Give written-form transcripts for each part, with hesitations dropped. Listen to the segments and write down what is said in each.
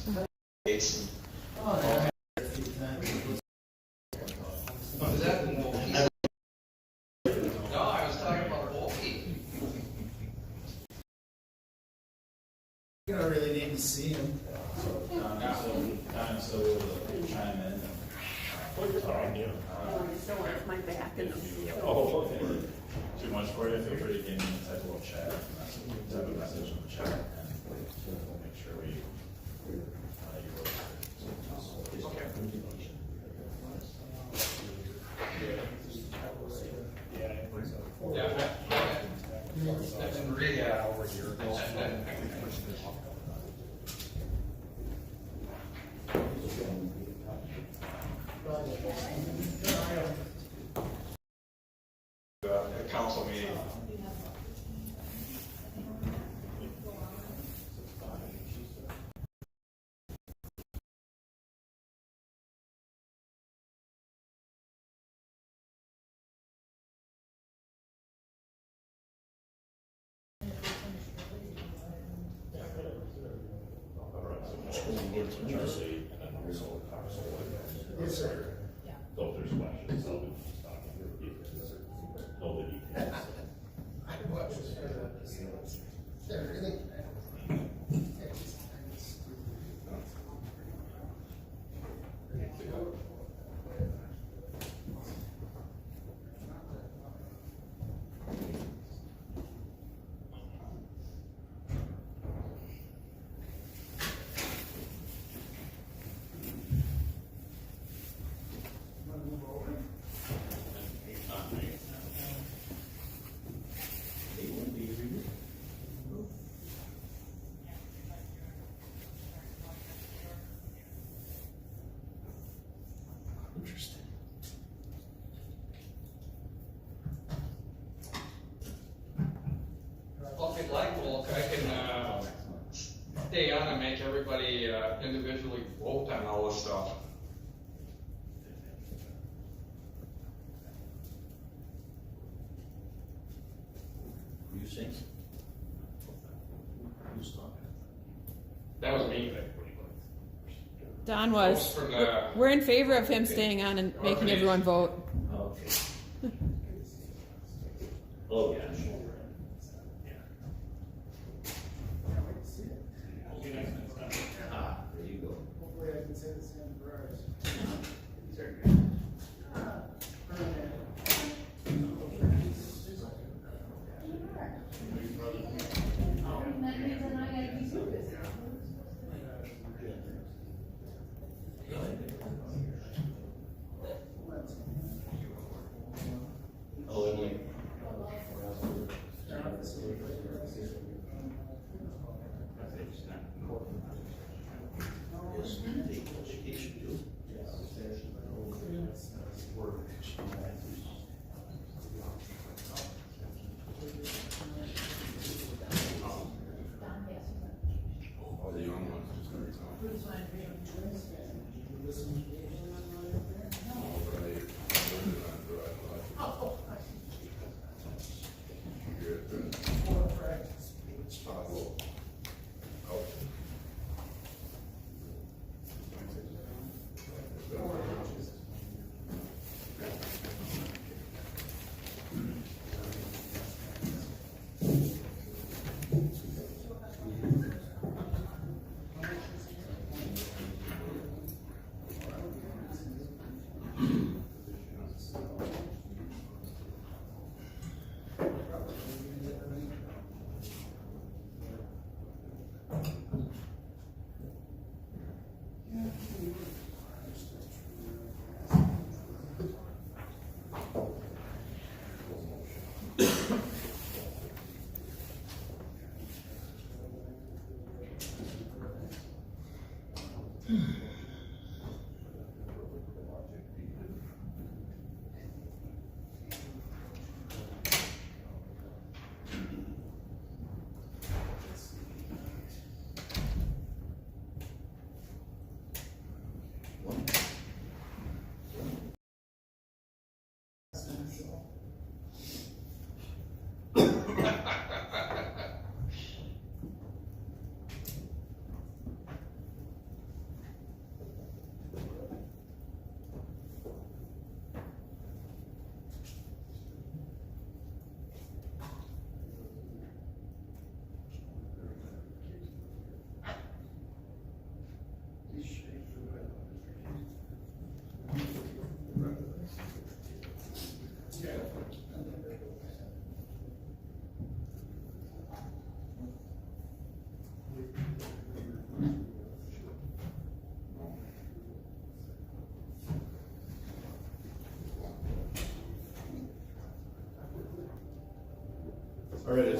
You don't really need to see him. I'm still able to chime in. So it's my back and Oh, okay. Too much for you? Feel free to give me a type of little chat, type of message in the chat, and we'll make sure we. The council meeting. Yes, sir. So if there's questions, I'll be nobody. I watched this. They're really. Interesting. Well, if you'd like, Volk, I can stay on and make everybody individually vote on all this stuff. Who you saying? Who's talking? That was me. Don was. From the- We're in favor of him staying on and making everyone vote. Okay. Oh, yeah, sure. Ah, there you go. Hopefully I can say the same for ours. Oh, and like. Yes, take education too. Oh, the young ones just gonna talk.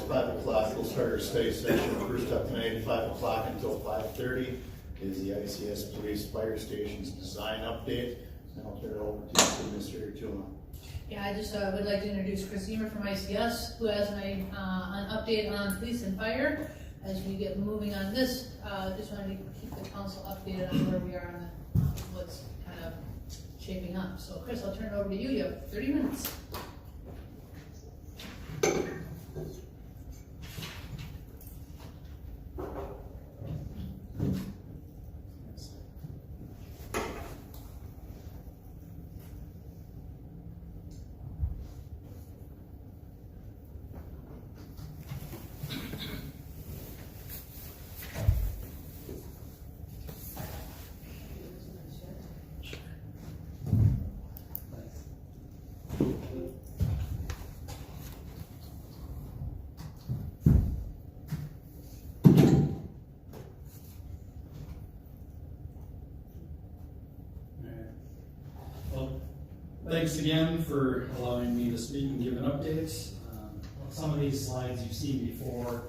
5 o'clock, we'll start our study session. First up tonight, 5 o'clock until 5:30 is the ICS Police Fire Station's design update. And I'll turn it over to Mr. Tuma. Yeah, I just would like to introduce Chris Emer from ICS, who has an update on police and fire. As we get moving on this, just wanted to keep the council updated on where we are on what's kind of shaping up. So Chris, I'll turn it over to you. You have 30 minutes. Well, thanks again for allowing me to speak and give an update. Some of these slides you've seen before.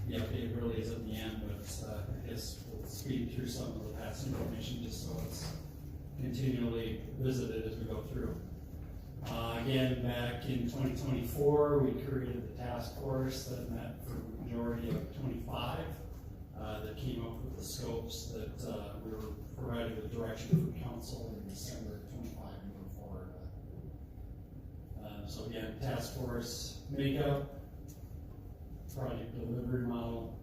The update really is at the end, but I guess we'll speed through some of the past information just so it's continually visited as we go through. Again, back in 2024, we created the task force that met for the majority of 25 that came up with the scopes that we were provided with direction from council in December of 25 to move forward. So again, task force makeup, project delivery model,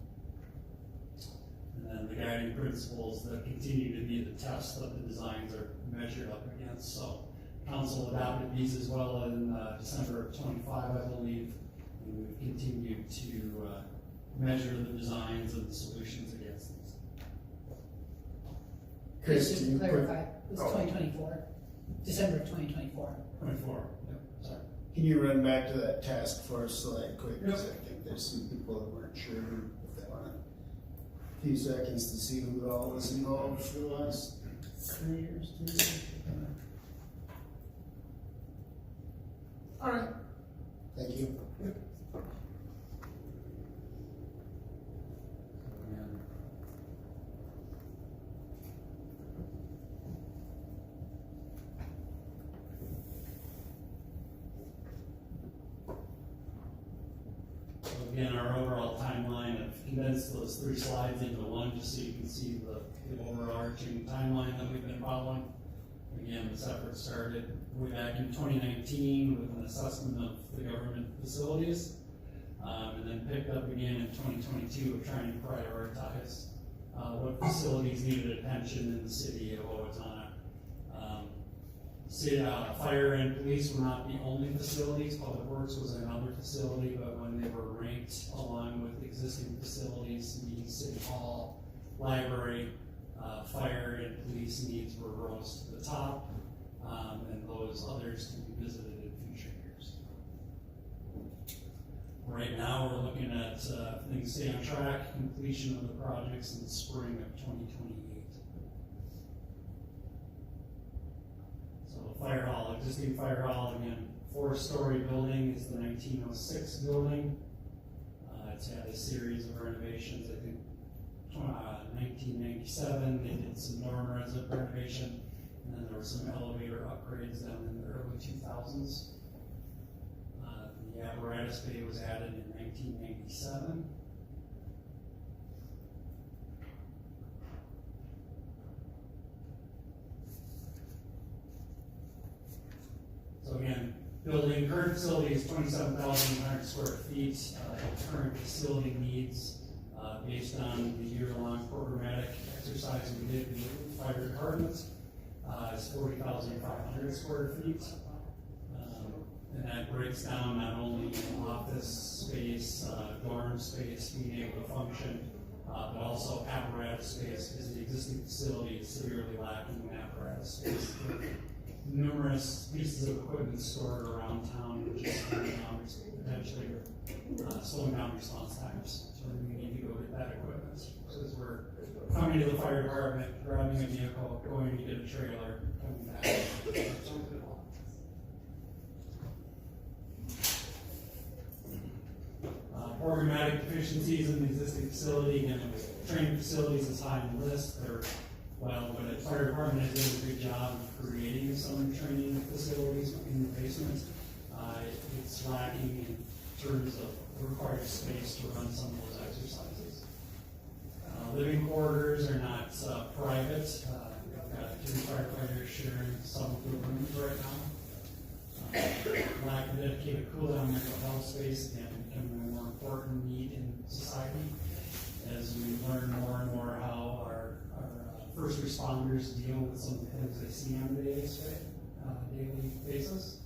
and then the guiding principles that continue to be the test that the designs are measured up against. So council adopted these as well in December of 25, I believe, and we've continued to measure the designs and the solutions against these. Chris, just can to you clarify, it was 2024, December of 2024. 24, yep, sorry. Can you run back to that task force slide quick? Yep. Because I think there's some people that weren't sure if they want a few seconds to see who all was involved for the last 3 years, 2 years. All right. Thank you. Again, our overall timeline, I've condensed those 3 slides into one just so you can see the overarching timeline that we've been following. Again, this effort started way back in 2019 with an assessment of the government facilities, and then picked up again in 2022 of trying to prioritize what facilities needed attention in the city of Owatonna. Fire and police were not the only facilities. Public Works was another facility, but when they were ranked along with existing facilities, the City Hall, library, fire and police needs were rose to the top, and those others to be visited in future years. Right now, we're looking at things stay on track, completion of the projects in the spring of 2028. Fire hall, existing fire hall, again, 4-story building is the 1906 building. It's had a series of renovations. I think 1997 they did some dorm resident renovation, and then there were some elevator upgrades down in the early 2000s. The apparatus bay was added in 1997. So again, current facility is 27,100 square feet. Current facility needs, based on the year-long programmatic exercise we did with fire departments, is 40,500 square feet. And that breaks down not only office space, dorm space being able to function, but also apparatus space, because the existing facility is severely lacking in apparatus space. Numerous pieces of equipment stored around town, which is potentially slowing down response times. So we need to go get that equipment. So as we're coming to the fire department, grabbing a vehicle, going to get a trailer, coming back. Programmatic deficiencies in the existing facility, again, training facilities is high on the list, but the fire department has done a good job of creating some training facilities in the basement. It's lacking in terms of required space to run some of those exercises. Living quarters are not private. We've got 2 firefighters sharing some of the rooms right now. Lack of dedicated cool-down mental health space, again, becoming a more important need in society as we learn more and more how our first responders deal with some of the things they see on a daily basis.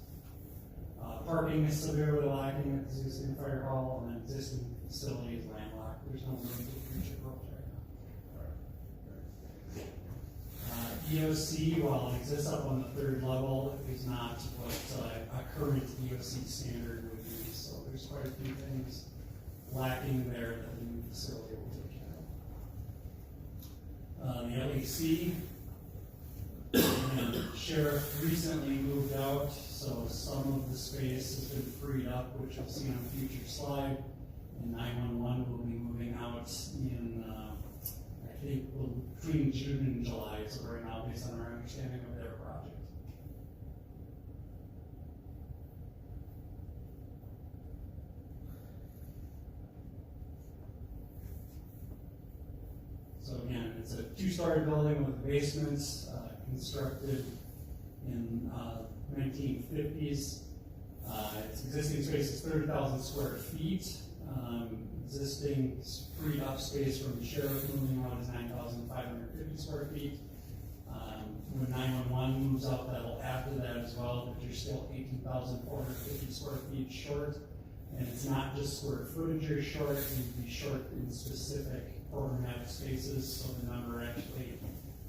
Parking is severely lacking at the existing fire hall, and the existing facility is landlocked. There's no room for future growth right now. EOC, while it exists up on the 3rd level, is not what a current EOC standard would be. So there's quite a few things lacking there that the new facility will take care of. The LEC, and sheriff recently moved out, so some of the space has been freed up, which you'll see on a future slide. And 911 will be moving out in, I think, between June and July, so right now, based on our understanding of their project. So again, it's a 2-story building with basements, constructed in 1950s. Its existing space is 30,000 square feet. Existing freed up space from the sheriff moving out is 9,550 square feet. When 911 moves out, that'll add to that as well, but you're still 18,450 square feet short. And it's not just square footage you're short, you'd be short in specific programmatic spaces, so the number actually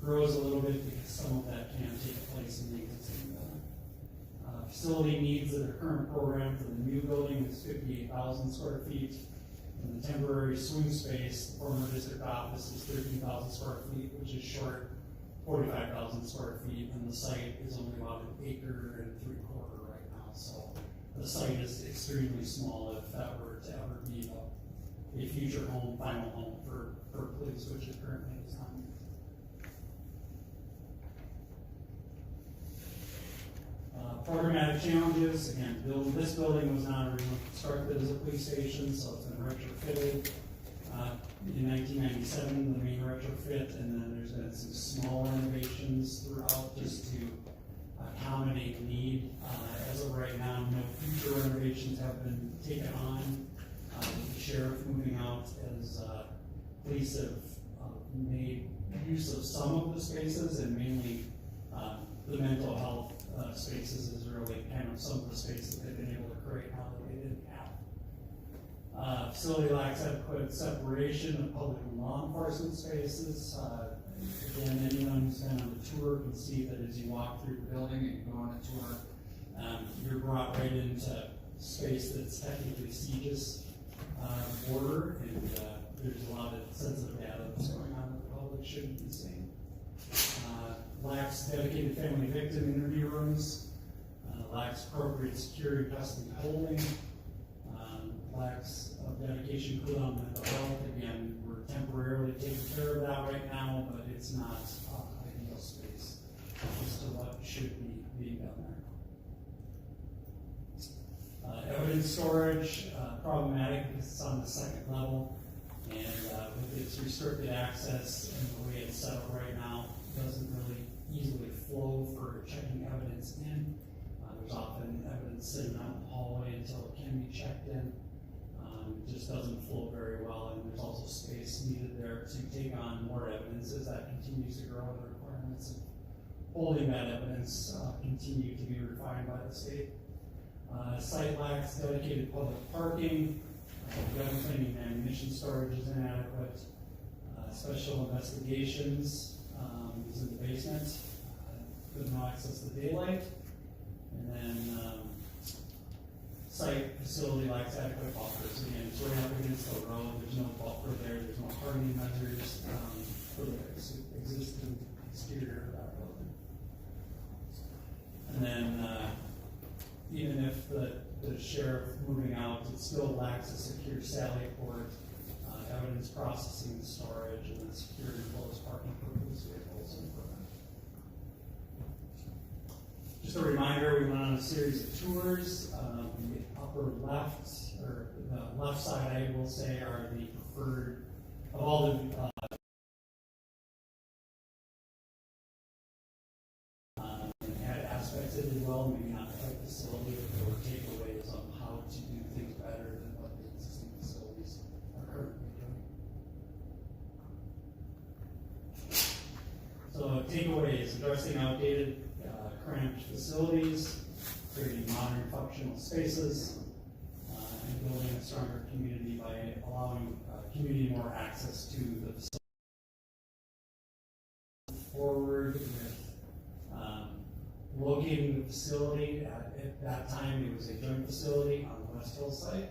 grows a little bit because some of that can take place in the existing building. Facility needs that are current program for the new building is 58,000 square feet. And the temporary swing space, the former district office, is 13,000 square feet, which is short 45,000 square feet, and the site is only about 1.75 acres right now. So the site is extremely small if that were to ever be a future home, final home for police, which it currently is not. Programmatic challenges, again, this building was not originally constructed as a police station, so it's been retrofitted. In 1997, the main retrofit, and then there's been some small renovations throughout just to accommodate need. As of right now, no future renovations have been taken on. The sheriff moving out as police have made use of some of the spaces, and mainly the mental health spaces is really kind of some of the space that they've been able to create now that they didn't have. Facility lacks adequate separation of public and law enforcement spaces. Again, anyone who's been on the tour can see that as you walk through the building and you go on a tour, you're brought right into space that's technically CGIS border, and there's a lot of sensitive data that's going on that the public shouldn't be seeing. Lacks dedicated family victim interview rooms, lacks appropriate security custody holding, lacks of dedication put on mental health. Again, we're temporarily taking care of that right now, but it's not ideal space as to what should be being done there. Evidence storage, problematic because it's on the 2nd level, and with its restricted access and the way it's set up right now, it doesn't really easily flow for checking evidence in. There's often evidence sitting out in the hallway until it can be checked in. It just doesn't flow very well, and there's also space needed there to take on more evidence as that continues to grow, and the requirements of holding that evidence continue to be refined by the state. Site lacks dedicated public parking. Gun cleaning and ammunition storage is inadequate. Special investigations is in the basement, with no access to daylight. And then site facility lacks adequate buffers. Again, it's right up against the road, there's no buffer there, there's no hardening measures for the existing exterior of that building. And then even if the the sheriff moving out, it still lacks a secure Sally port, evidence processing and storage, and then secure enclosed parking for police vehicles and equipment. Just a reminder, we went on a series of tours. The upper left, or the left side, I will say, are the preferred of all the and had aspects that did well, maybe not the type facility, but there were takeaways on how to do things better than what the existing facilities are currently doing. So takeaways: addressing outdated, cramped facilities, creating modern functional spaces, and building a stronger community by allowing community more access to the facility. Forward with locating the facility. At that time, it was a joint facility on the West Hill site.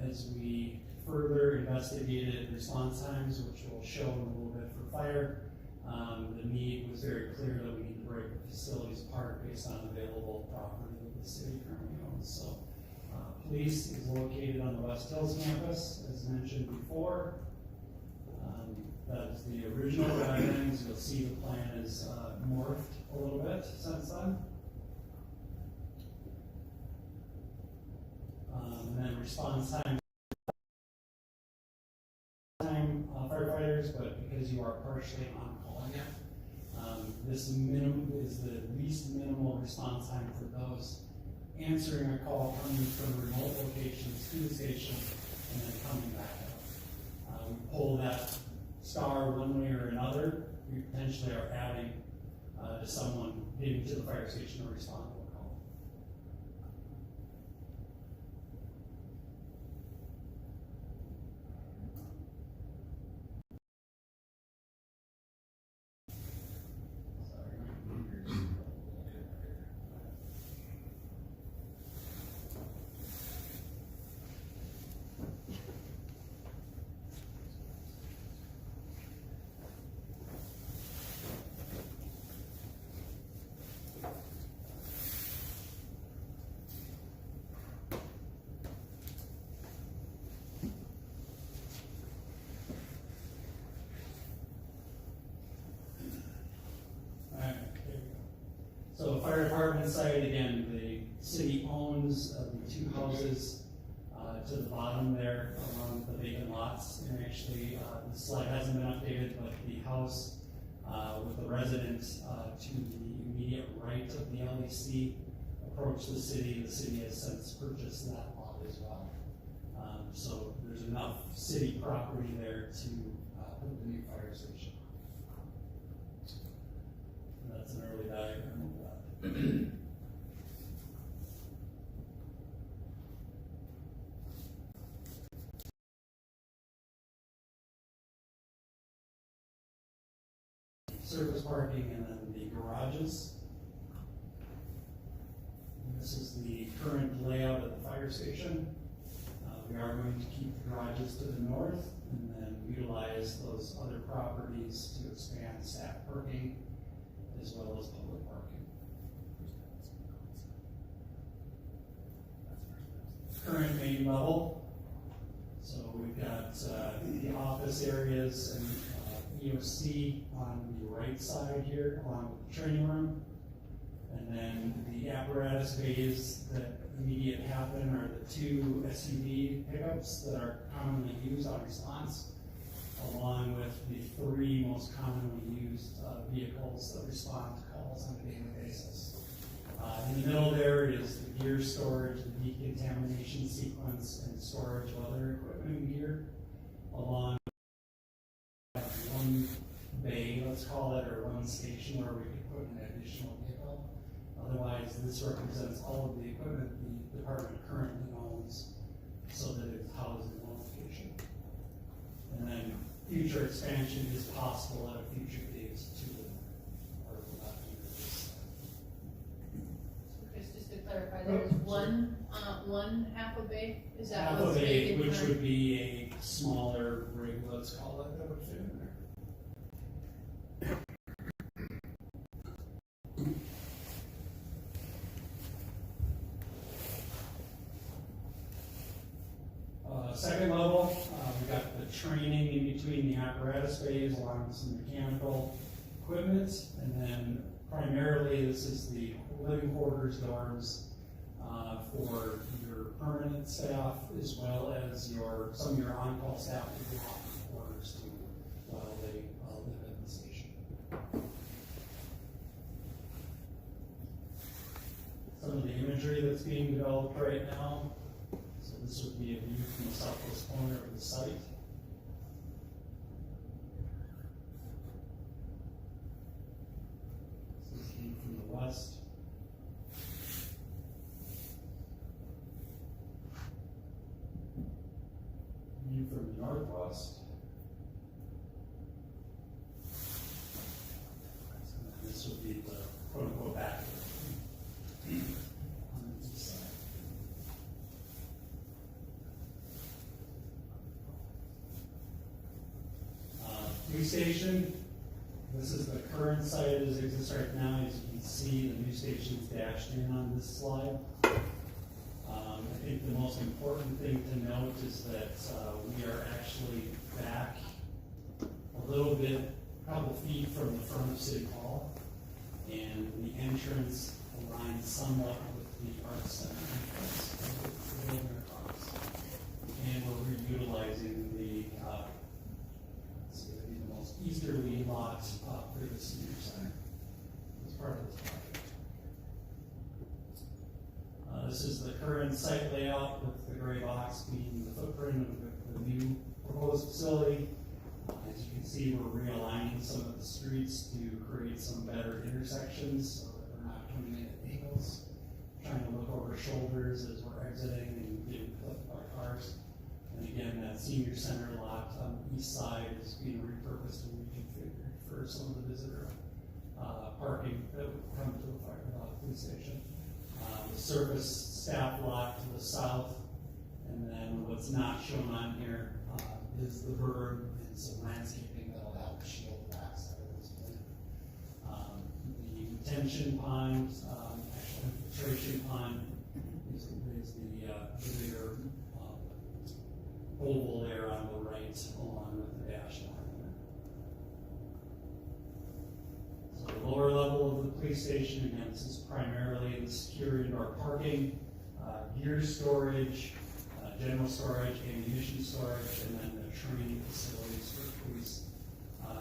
As we further investigated response times, which we'll show in a little bit for fire, the need was very clear that we need to break the facilities apart based on available property that the city currently owns. So, police is located on the West Hills campus, as mentioned before. That is the original guidelines. You'll see the plan is morphed a little bit since then. And then response time firefighters, but because you are partially on call yet, this minimum is the least minimal response time for those answering a call coming from remote locations to the station and then coming back out. We pull that star one way or another. We potentially are adding to someone getting to the fire station to respond to a call. So fire department site, again, the city owns the two houses to the bottom there along the vacant lots. And actually, the slide hasn't been updated, but the house with the resident to the immediate right of the LEC approached the city. The city has since purchased that lot as well. So there's enough city property there to put the new fire station. That's an early diagram of that. Surface parking and then the garages. And this is the current layout of the fire station. We are going to keep the garages to the north and then utilize those other properties to expand staff parking as well as public parking. Current main level. So we've got the office areas and EOC on the right side here, along with the training room. And then the apparatus bays that immediate happen are the two SUV pickups that are commonly used on response, along with the three most commonly used vehicles that respond to calls on a daily basis. In the middle there is the gear storage, the decontamination sequence, and storage of other equipment and gear, along with one bay, let's call it, or one station where we could put an additional vehicle. Otherwise, this represents all of the equipment the department currently owns, so that it's housed in one location. And then future expansion is possible at a future phase to the or Chris, just to clarify, there's one half a bay? Is that half of what's a, vacant which current? would be a smaller rig, let's call it, that would fit in there. second level, we've got the training in between the apparatus bays along with some mechanical equipment. And then primarily this is the living quarters dorms for your permanent staff as well as some of your on-call staff to go off in quarters to while they live at the station. Some of the imagery that's being developed right now. So this would be a view from the southwest corner of the site. This is a view from the west. View from the northwest. And this would be the quote-unquote back on the east side. Police station. This is the current site as it exists right now. As you can see, the new station's dashed in on this slide. I think the most important thing to note is that we are actually back a little bit, a couple feet from the front of City Hall, and the entrance aligns somewhat with the Arts Center entrance of the building across. And we're reutilizing the most easterly lot for the senior center as part of this project. This is the current site layout with the gray box being the footprint of the new proposed facility. As you can see, we're realigning some of the streets to create some better intersections so that we're not coming in at angles, trying to look over shoulders as we're exiting and getting clipped by cars. And again, that senior center lot on the east side is being repurposed and reconfigured for some of the visitor parking that would come to the police station. The surface staff lot to the south, and then what's not shown on here is the berm and some landscaping that'll help shield the backside of this building. The retention pond, actual infiltration pond, is the bigger oval there on the right, along with the dash line there. So the lower level of the police station, again, this is primarily the secure indoor parking, gear storage, general storage, ammunition storage, and then the training facilities for police,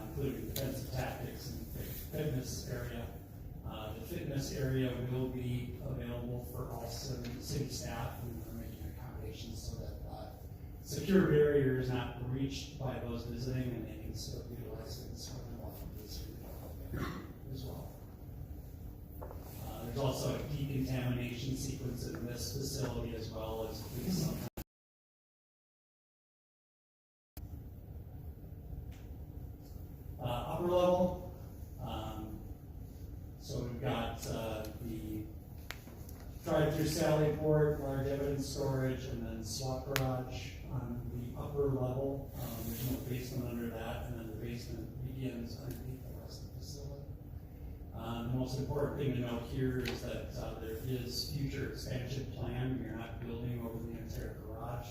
including defensive tactics and fitness area. The fitness area will be available for all city staff, and we're making accommodations so that secure barrier is not breached by those visiting, and they can still utilize things for them off of the street as well. There's also a decontamination sequence in this facility as well as police. Upper level, so we've got the drive-through sally port, large evidence storage, and then SWAT garage on the upper level. There's no basement under that, and then the basement begins underneath the rest of the facility. The most important thing to note here is that there is future expansion plan. You're not building over the entire garage.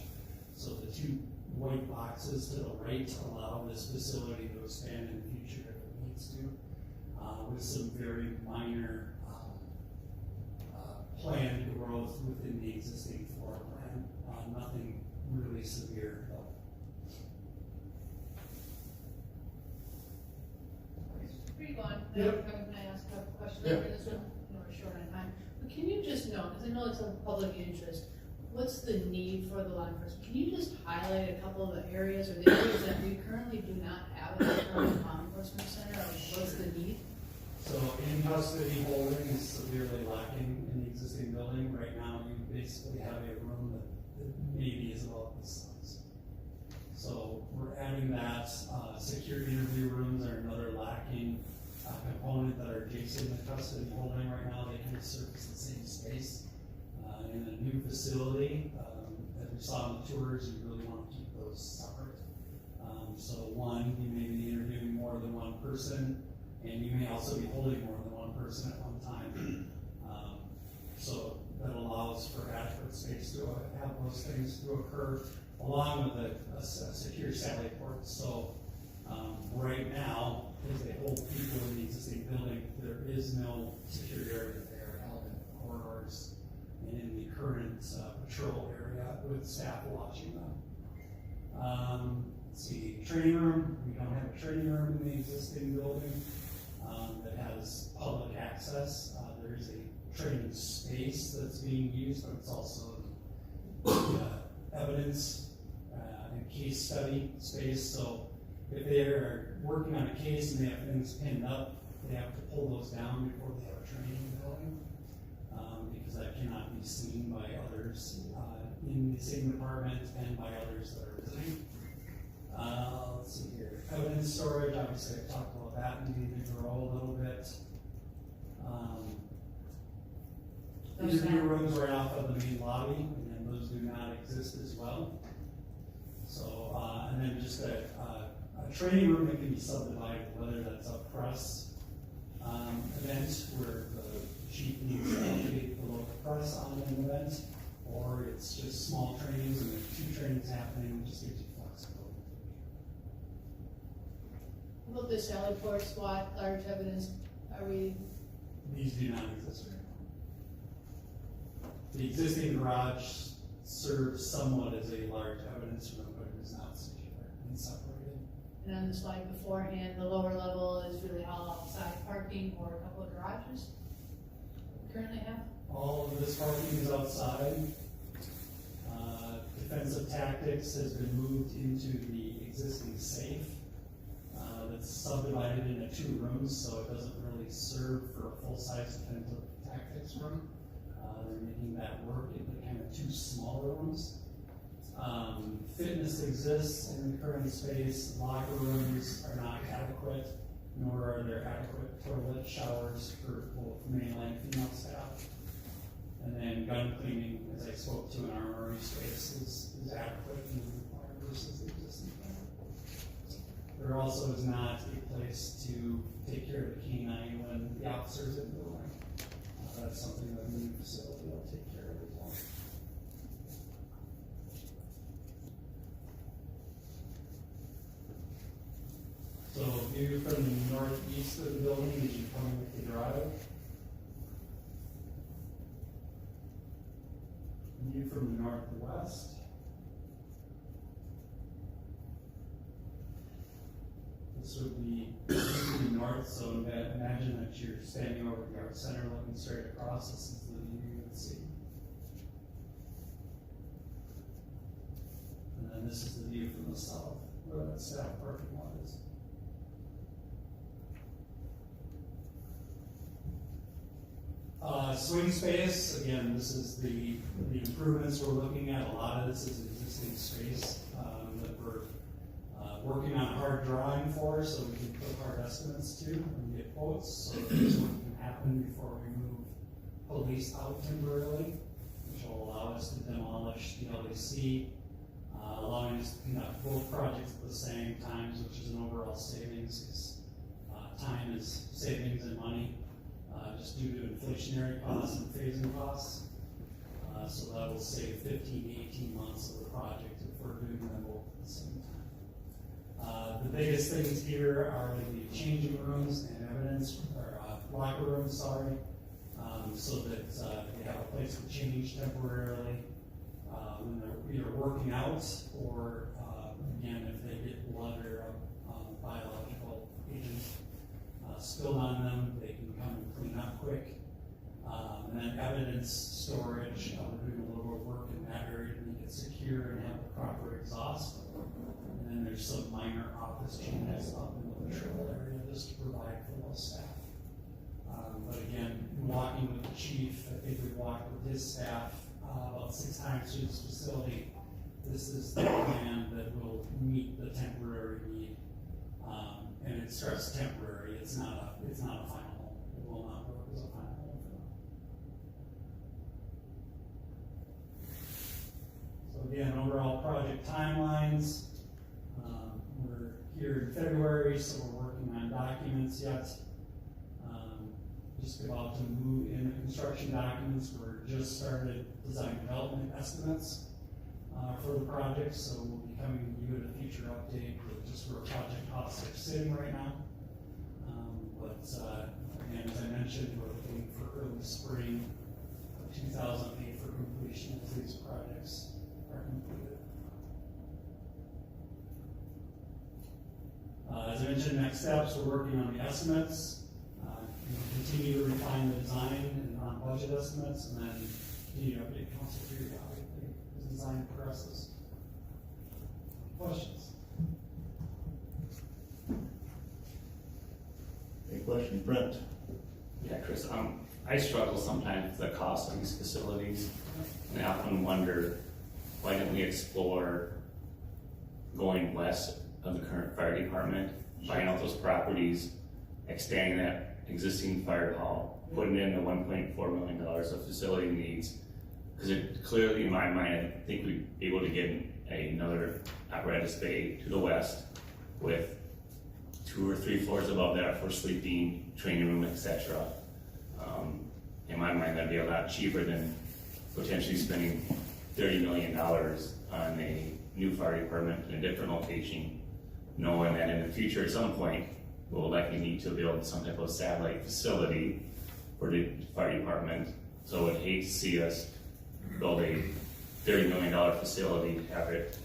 So the two white boxes to the right allow this facility to expand in the future if it needs to, with some very minor planned growth within the existing floor plan. Nothing really severe though. Before you go on, Yep. can I ask a question? Yeah. This one, we're short on time. But can you just note, because I know it's of public interest, what's the need for the law enforcement? Can you just highlight a couple of the areas or the areas that we currently do not have a current law enforcement center, or what's the need? So in custody holding is severely lacking in the existing building. Right now, you basically have a room that maybe is about this size. So we're adding that. Secure interview rooms are another lacking component that are adjacent to custody holding right now. They kind of service the same space. In a new facility, as we saw on the tours, you really want to keep those separate. So one, you may be interviewing more than one person, and you may also be holding more than one person at one time. So that allows for adequate space to have those things to occur. along with a secure satellite port. So, right now, as they hold people in the existing building, there is no secure area. They are held in corridors and in the current patrol area with staff watching them. Let's see, training room. We don't have a training room in the existing building that has public access. There is a training space that's being used, but it's also evidence and case study space. So if they are working on a case and they have things pinned up, they have to pull those down before they have a training building, because that cannot be seen by others in the same department and by others that are visiting. Let's see here. Evidence storage, obviously I talked about that, needing to grow a little bit. Interview rooms right off of the main lobby, and those do not exist as well. So, and then just a training room that can be subdivided, whether that's a press event where the chief needs to update the local press on an event, or it's just small trainings and there's 2 trainings happening, it just gives you flexibility. How about the Sally Port, SWAT, large evidence, are we, These do not exist right now. The existing garage serves somewhat as a large evidence room, but it is not secure and separated. and on the slide beforehand, the lower level is really all outside parking or a couple of garages we currently have? All of this parking is outside. Defensive tactics has been moved into the existing safe. That's subdivided into 2 rooms, so it doesn't really serve for a full-size defensive tactics room. They're making that work into kind of 2 smaller rooms. Fitness exists in the current space. Locker rooms are not adequate, nor are there adequate toilet showers for both male and female staff. And then gun cleaning, as I spoke to in our armory space, is adequate and required versus the existing plan. There also is not a place to take care of the canine when the officers in the building. That's something that the new facility will take care of as well. So view from the northeast of the building as you come with the drive. View from the northwest. This would be the north, so imagine that you're standing over the art center looking straight across. This is the view you would see. And then this is the view from the south, where that staff parking lot is. Swing space, again, this is the improvements we're looking at. A lot of this is existing space that we're working on a hard drawing for, so we can put hard estimates to and get quotes, so that this one can happen before we move police out temporarily, which will allow us to demolish the LEC, allowing us to conduct both projects at the same time, which is an overall savings, because time is savings and money. Just due to inflationary costs and phasing costs. So that will save 15 to 18 months of the project if we're doing them both at the same time. The biggest things here are the changing rooms and evidence, or locker rooms, sorry, so that they have a place to change temporarily when they're either working out or, again, if they get blood or biological agent spilled on them, they can come and clean up quick. And then evidence storage, we're doing a little bit of work in that area to make it secure and have the proper exhaust. And then there's some minor office changes up in the patrol area just to provide for those staff. But again, walking with the chief, I think we've walked with his staff about 6 times through this facility. This is the plan that will meet the temporary need. And it starts temporary. It's not a final home. It will not work as a final home for them. So again, overall project timelines. We're here in February, so we're working on documents yet. Just about to move in the construction documents. We're just started design development estimates. for the project, so we'll be coming to you in a future update with just where project costs are sitting right now. But again, as I mentioned, we're looking for early spring of 2008 for completion of these projects are completed. As I mentioned, next steps, we're working on the estimates. Continue to refine the design and on budget estimates, and then continue to update council periodically as design progresses. Questions? Any questions, Brent? Yeah, Chris, I struggle sometimes with the cost of these facilities, and I often wonder, why didn't we explore going west of the current fire department, buying out those properties, expanding that existing fire hall, putting in the $1.4 million of facility needs, because it clearly, in my mind, I think we'd be able to get another apparatus bay to the west with 2 or 3 floors above that for sleeping, training room, etc. In my mind, that'd be a lot cheaper than potentially spending $30 million on a new fire department in a different location, knowing that in the future, at some point, we'll likely need to build some type of satellite facility for the fire department. So I'd hate to see us build a $30 million facility, have it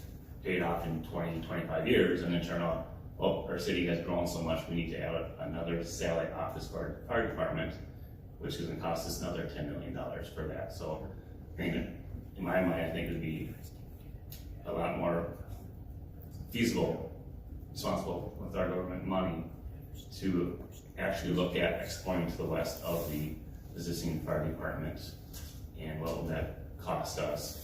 paid off in 20, 25 years, and then turn out, oh, our city has grown so much, we need to add another satellite office for our fire department, which is gonna cost us another $10 million for that. So I think, in my mind, I think it would be a lot more feasible, responsible with our government money to actually look at exploring to the west of the existing fire department, and what will that cost us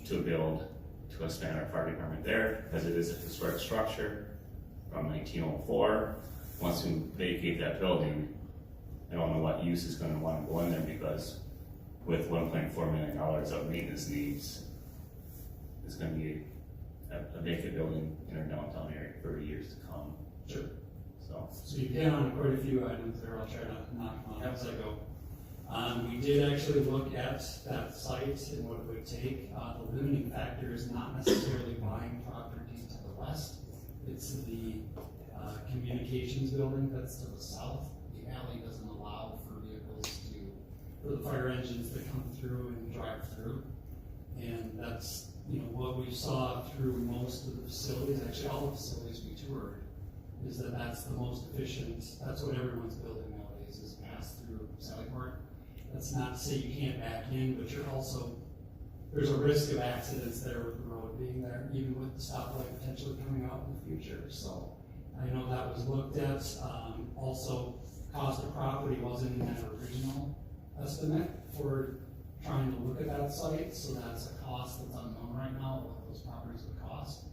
to expand our fire department there, because it is a historic structure from 1904. Once we vacate that building, I don't know what use is going to want to go in there, because with $1.4 million of maintenance needs, it's going to be a vacant building in our downtown area for years to come. Sure. So you hit on quite a few items there. I'll try not to knock them out as I go. We did actually look at that site and what it would take. The limiting factor is not necessarily buying property to the west. It's the communications building that's to the south. The alley doesn't allow for for the fire engines to come through and drive through. And that's, what we saw through most of the facilities, actually all the facilities we toured, is that that's the most efficient. That's what everyone's building nowadays, is pass through Sallyport. That's not to say you can't back in, but there's a risk of accidents there with the road being there, even with the stoplight potentially coming out in the future. So I know that was looked at. Also, cost of property wasn't in that original estimate for trying to look at that site, so that's a cost that's unknown right now, what those properties would cost.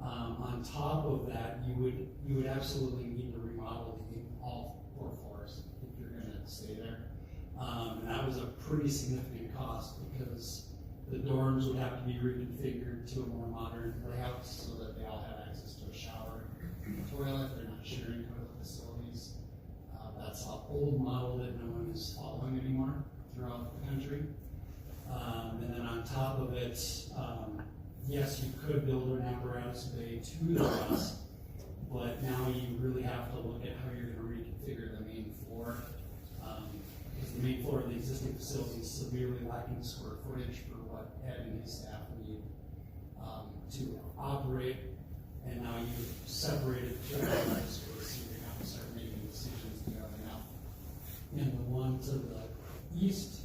On top of that, you would absolutely need to remodel all 4 floors if you're going to stay there. And that was a pretty significant cost, because the dorms would have to be reconfigured to a more modern layout so that they all have access to a shower and a toilet. They're not sharing toilet facilities. That's an old model that no one is following anymore throughout the country. And then on top of it, yes, you could build an apparatus bay to the west, but now you really have to look at how you're going to reconfigure the main floor. Because the main floor of the existing facility is severely lacking square footage for what Ed and his staff need to operate. And now you've separated the apparatus space, so you're going to have to start making decisions together now. And the one to the east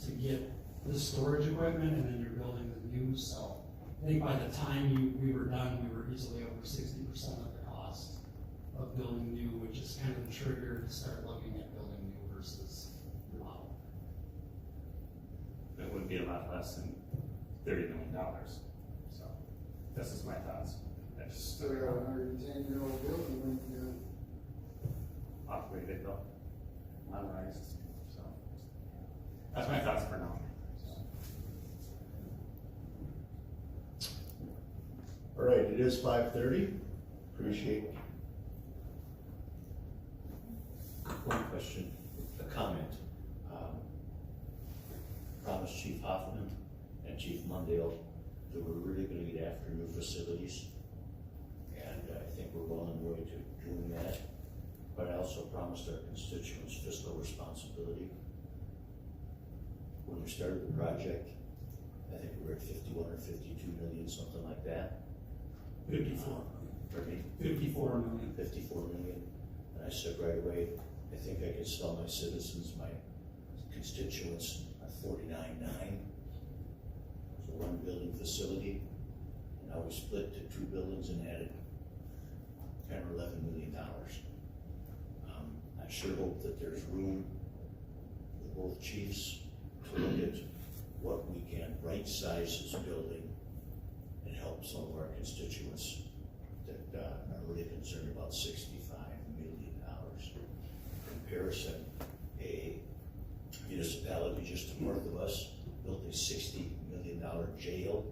to get the storage equipment, and then you're building the new. So I think by the time we were done, we were easily over 60% of the cost of building new, which is kind of the trigger to start looking at building new versus remodel. that would be a lot less than $30 million. So that's just my thoughts. That's Still got a 110-year-old building when you operated though, modernized. So that's my thoughts for now. All right, it is 5:30. Appreciate it. One question, a comment. Promised Chief Hoffman and Chief Mondale that we're really gonna get after new facilities. And I think we're well on the way to doing that. But I also promised our constituents fiscal responsibility. When we started the project, I think we were at 51 or 52 million, something like that. 54. Pardon me? 54 million. 54 million. And I said right away, I think I could sell my citizens, my constituents, a 49.9. It's a one building facility. And now we split to 2 buildings and added 10 or 11 million dollars. I sure hope that there's room with both chiefs to look at what we can right-size this building and help some of our constituents that are really concerned about $65 million. In comparison, a municipality just north of us built a $60 million jail,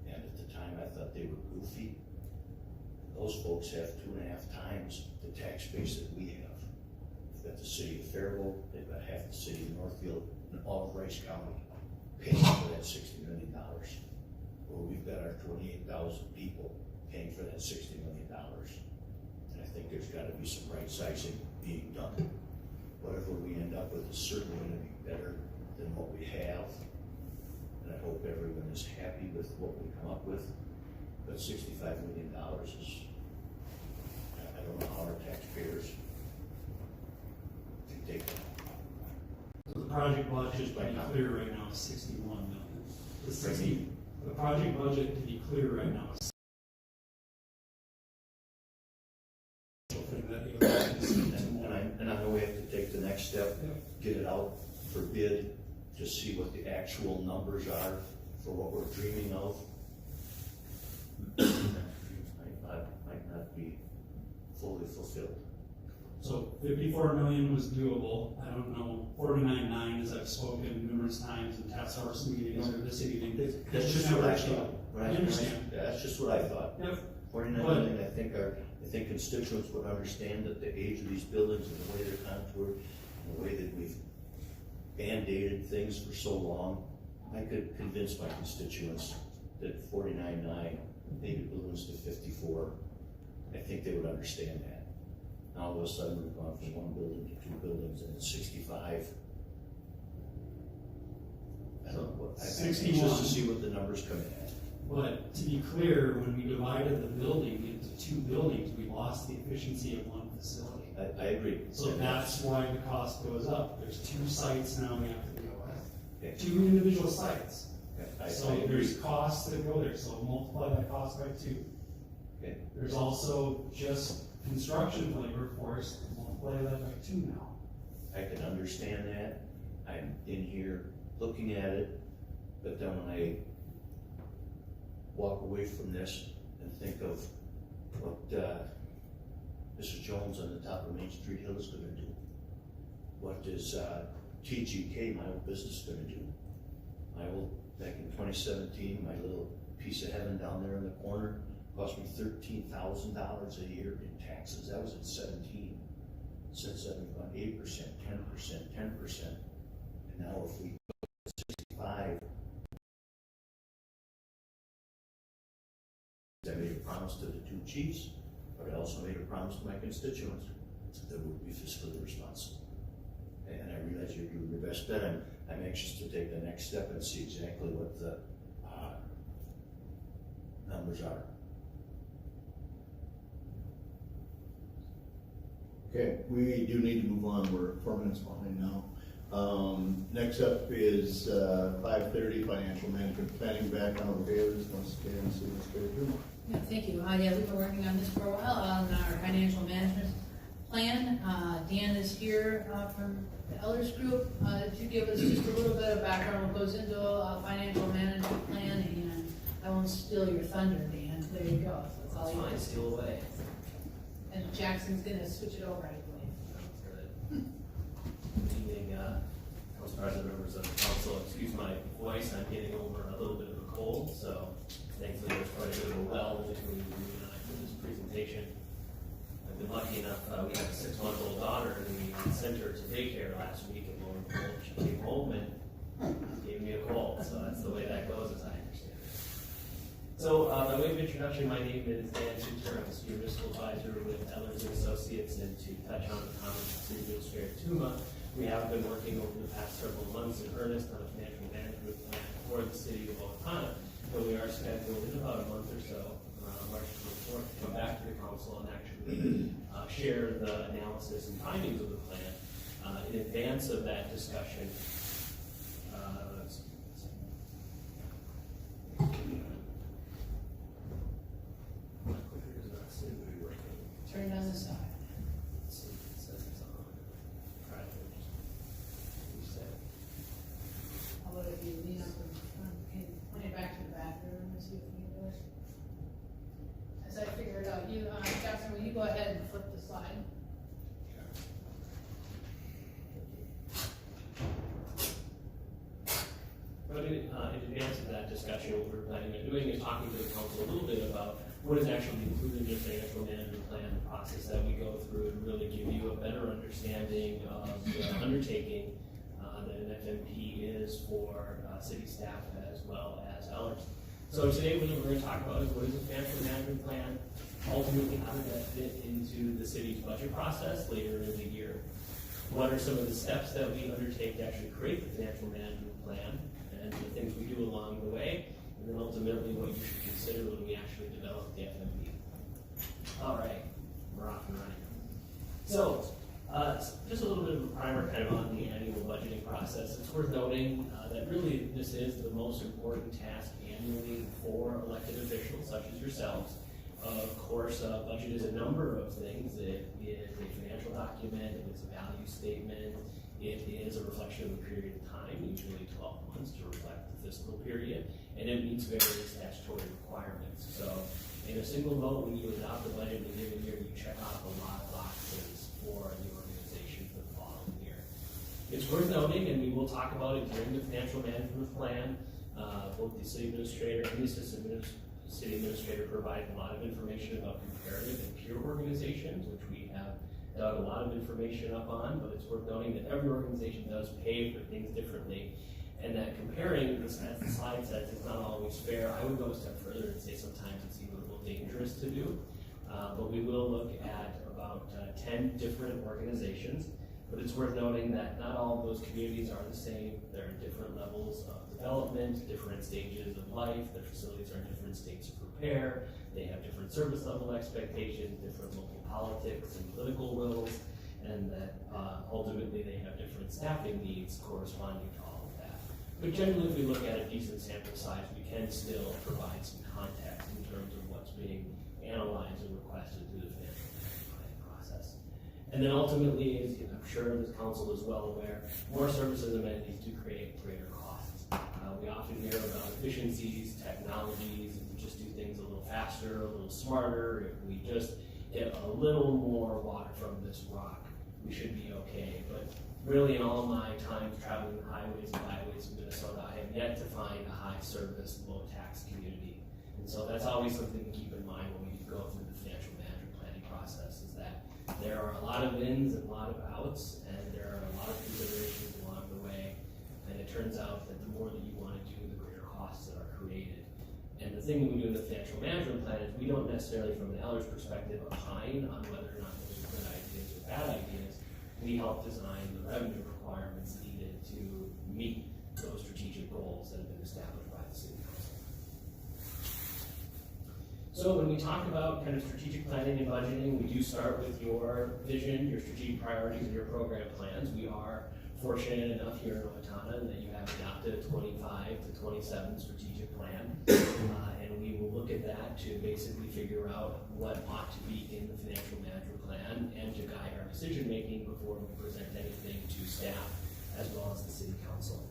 and at the time I thought they were goofy. Those folks have 2.5 times the tax base that we have. They've got the city of Faribault, they've got half the city of Northfield, and all of Rice County paying for that $60 million. Well, we've got our 28,000 people paying for that $60 million. And I think there's gotta be some right sizing being done. Whatever we end up with is certainly gonna be better than what we have. And I hope everyone is happy with what we come up with. But $65 million is, I don't know how our taxpayers can take that. So the project budget, to be clear right now, is 61 million. The project budget, to be clear right now, is And I know we have to take the next step, get it out for bid, to see what the actual numbers are for what we're dreaming of. Might not be fully fulfilled. So 54 million was doable. I don't know, 49.9, as I've spoken numerous times in task force meetings or this evening. That's just what I thought. I understand. That's just what I thought. Yep. 49 million, I think constituents would understand that the age of these buildings and the way they're contoured, and the way that we've band-aided things for so long, I could convince my constituents that 49.9, maybe balloons to 54, I think they would understand that. Now all of a sudden we've gone from 1 building to 2 buildings and it's 65. I don't know what, I'm anxious to see what the numbers come in at. But to be clear, when we divided the building into 2 buildings, we lost the efficiency of 1 facility. I agree. So that's why the cost goes up. There's 2 sites now we have to deal with. Okay. 2 individual sites. I So agree. there's costs that go there, so multiply that cost by 2. Okay. There's also just construction labor force, multiply that by 2 now. I can understand that. I'm in here looking at it, but then when I walk away from this and think of what Mrs. Jones on the top of Main Street Hill is gonna do. What is TGK, my old business, gonna do? Back in 2017, my little piece of heaven down there in the corner cost me $13,000 a year in taxes. That was at 17. Since then, we've gone 8%, 10%, 10%. And now if we go to 65, I made a promise to the 2 chiefs, but I also made a promise to my constituents that we'll be fiscally responsible. And I realize you're doing your best bet. I'm anxious to take the next step and see exactly what the numbers are. Okay, we do need to move on. We're 4 minutes behind now. Next up is 5:30 financial management planning background with Ehlers. Once again, see what's going to do. Yeah, thank you. Yeah, we've been working on this for a while on our financial management plan. Dan is here from the Ehlers Group to give us just a little bit of background what goes into a financial management plan, and I won't steal your thunder, Dan. There you go. That's all you Fine, steal away. And Jackson's gonna switch it over, I believe. Good evening, Council President, members of the council. Excuse my voice, I'm getting over a little bit of a cold, so thankfully there's quite a bit of a well between you and I for this presentation. I've been lucky enough, we have a 6-month-old daughter, and we sent her to daycare last week, and lo and behold, she came home and gave me a cold, so that's the way that goes, as I understand it. So, by way of introduction, my name is Dan Schuster. I'm a senior municipal advisor with Ehlers and Associates, and to touch on the comments of City Administrator Tuma, we have been working over the past several months in earnest on a financial management plan for the city of Owatonna, and we are scheduled in about a month or so, March 24th, to come back to the council and actually share the analysis and findings of the plan. In advance of that discussion, Turn it on the side. How about if you lean up and point it back to the bathroom and see if you can do it? As I figure it out, you, Justin, will you go ahead and flip the slide? But in advance of that discussion, what we're planning on doing is talking to the council a little bit about what is actually included in the financial management plan, the process that we go through, and really give you a better understanding of the undertaking that an FMP is for city staff as well as Ehlers. So today what we're going to talk about is what is a financial management plan, ultimately how does that fit into the city's budget process later in the year. What are some of the steps that we undertake to actually create the financial management plan, and the things we do along the way, and then ultimately what you should consider when we actually develop the FMP. All right, we're off and running. So, just a little bit of a primer kind of on the annual budgeting process. It's worth noting that really this is the most important task annually for elected officials such as yourselves. Of course, budget is a number of things. It is a financial document, it is a value statement, it is a reflection of a period of time, usually 12 months to reflect the fiscal period, and it meets various statutory requirements. So in a single vote, when you adopt the budget in a given year, you check off a lot of boxes for the organization for the following year. It's worth noting, and we will talk about it during the financial management plan, both the city administrator and the assistant city administrator provide a lot of information about comparative and peer organizations, which we have dug a lot of information up on, but it's worth noting that every organization does pay for things differently, and that comparing, as the slide says, is not always fair. I would go a step further and say sometimes it's even a little dangerous to do, but we will look at about 10 different organizations, but it's worth noting that not all of those communities are the same. There are different levels of development, different stages of life, their facilities are in different states of repair, they have different service level expectations, different local politics and political wills, and that ultimately they have different staffing needs corresponding to all of that. But generally, if we look at a decent sample size, we can still provide some context in terms of what's being analyzed and requested through the financial management planning process. And then ultimately, as I'm sure the council is well aware, more services and amenities do create greater costs. We often hear about efficiencies, technologies, if we just do things a little faster, a little smarter, if we just get a little more water from this rock, we should be okay. But really, in all my time traveling the highways and byways of Minnesota, I have yet to find a high service, low tax community. And so that's always something to keep in mind when we go through the financial management planning process, is that there are a lot of ins and a lot of outs, and there are a lot of considerations along the way. And it turns out that the more that you want to do, the greater costs that are created. And the thing that we do in the financial management plan is we don't necessarily, from an Ehlers perspective, opine on whether or not those are good ideas or bad ideas. We help design the revenue requirements needed to meet those strategic goals that have been established by the city council. So when we talk about kind of strategic planning and budgeting, we do start with your vision, your strategic priorities, and your program plans. We are fortunate enough here in Owatonna that you have adopted a 25 to 27 strategic plan, and we will look at that to basically figure out what ought to be in the financial management plan and to guide our decision making before we present anything to staff as well as the city council.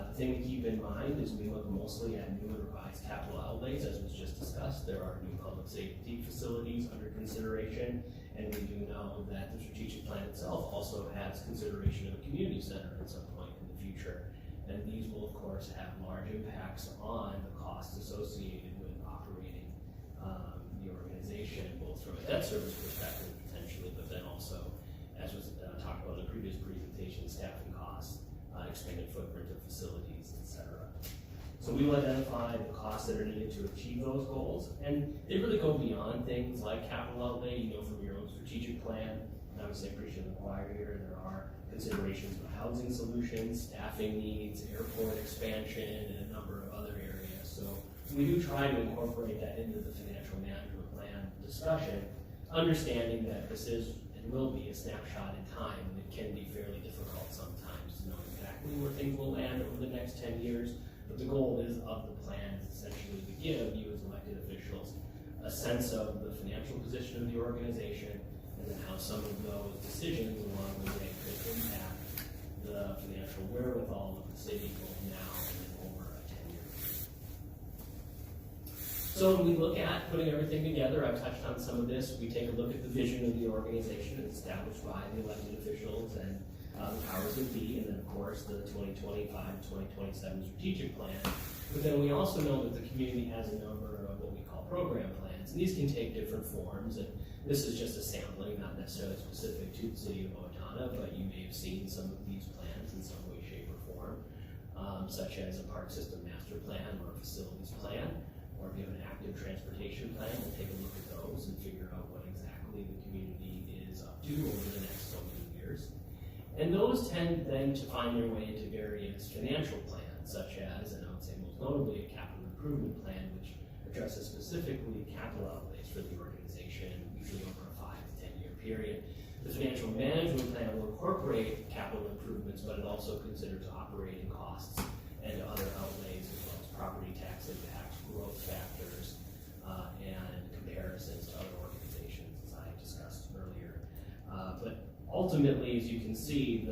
The thing to keep in mind is we look mostly at new and revised capital outlays, as was just discussed. There are new public safety facilities under consideration, and we do know that the strategic plan itself also has consideration of a community center at some point in the future. And these will, of course, have large impacts on the costs associated with operating the organization, both from a debt service perspective, potentially, but then also, as was talked about in the previous presentation, staffing costs, expanded footprint of facilities, etc. So we will identify the costs that are needed to achieve those goals, and they really go beyond things like capital outlay. You know from your own strategic plan, and obviously I appreciate the choir here, there are considerations of housing solutions, staffing needs, airport expansion, and a number of other areas. So we do try to incorporate that into the financial management plan discussion, understanding that this is and will be a snapshot in time, and it can be fairly difficult sometimes to know exactly where things will land over the next 10 years. But the goal is of the plan is essentially to give you as elected officials a sense of the financial position of the organization, and then how some of those decisions along the way could impact the financial wherewithal of the city both now and then over a 10-year period. So when we look at putting everything together, I've touched on some of this. We take a look at the vision of the organization as established by the elected officials and the powers that be, and then of course the 2025-2027 strategic plan. But then we also know that the community has a number of what we call program plans, and these can take different forms. And this is just a sampling, not necessarily specific to the city of Owatonna, but you may have seen some of these plans in some way, shape, or form, such as a park system master plan or a facilities plan, or if you have an active transportation plan, we'll take a look at those and figure out what exactly the community is up to over the next so many years. And those tend then to find their way into various financial plans, such as, and I would say most notably, a capital improvement plan, which addresses specifically capital outlays for the organization, usually over a 5 to 10 year period. The financial management plan will incorporate capital improvements, but it also considers operating costs and other outlays, as well as property tax impacts, growth factors, and comparisons to other organizations, as I discussed earlier. But ultimately, as you can see,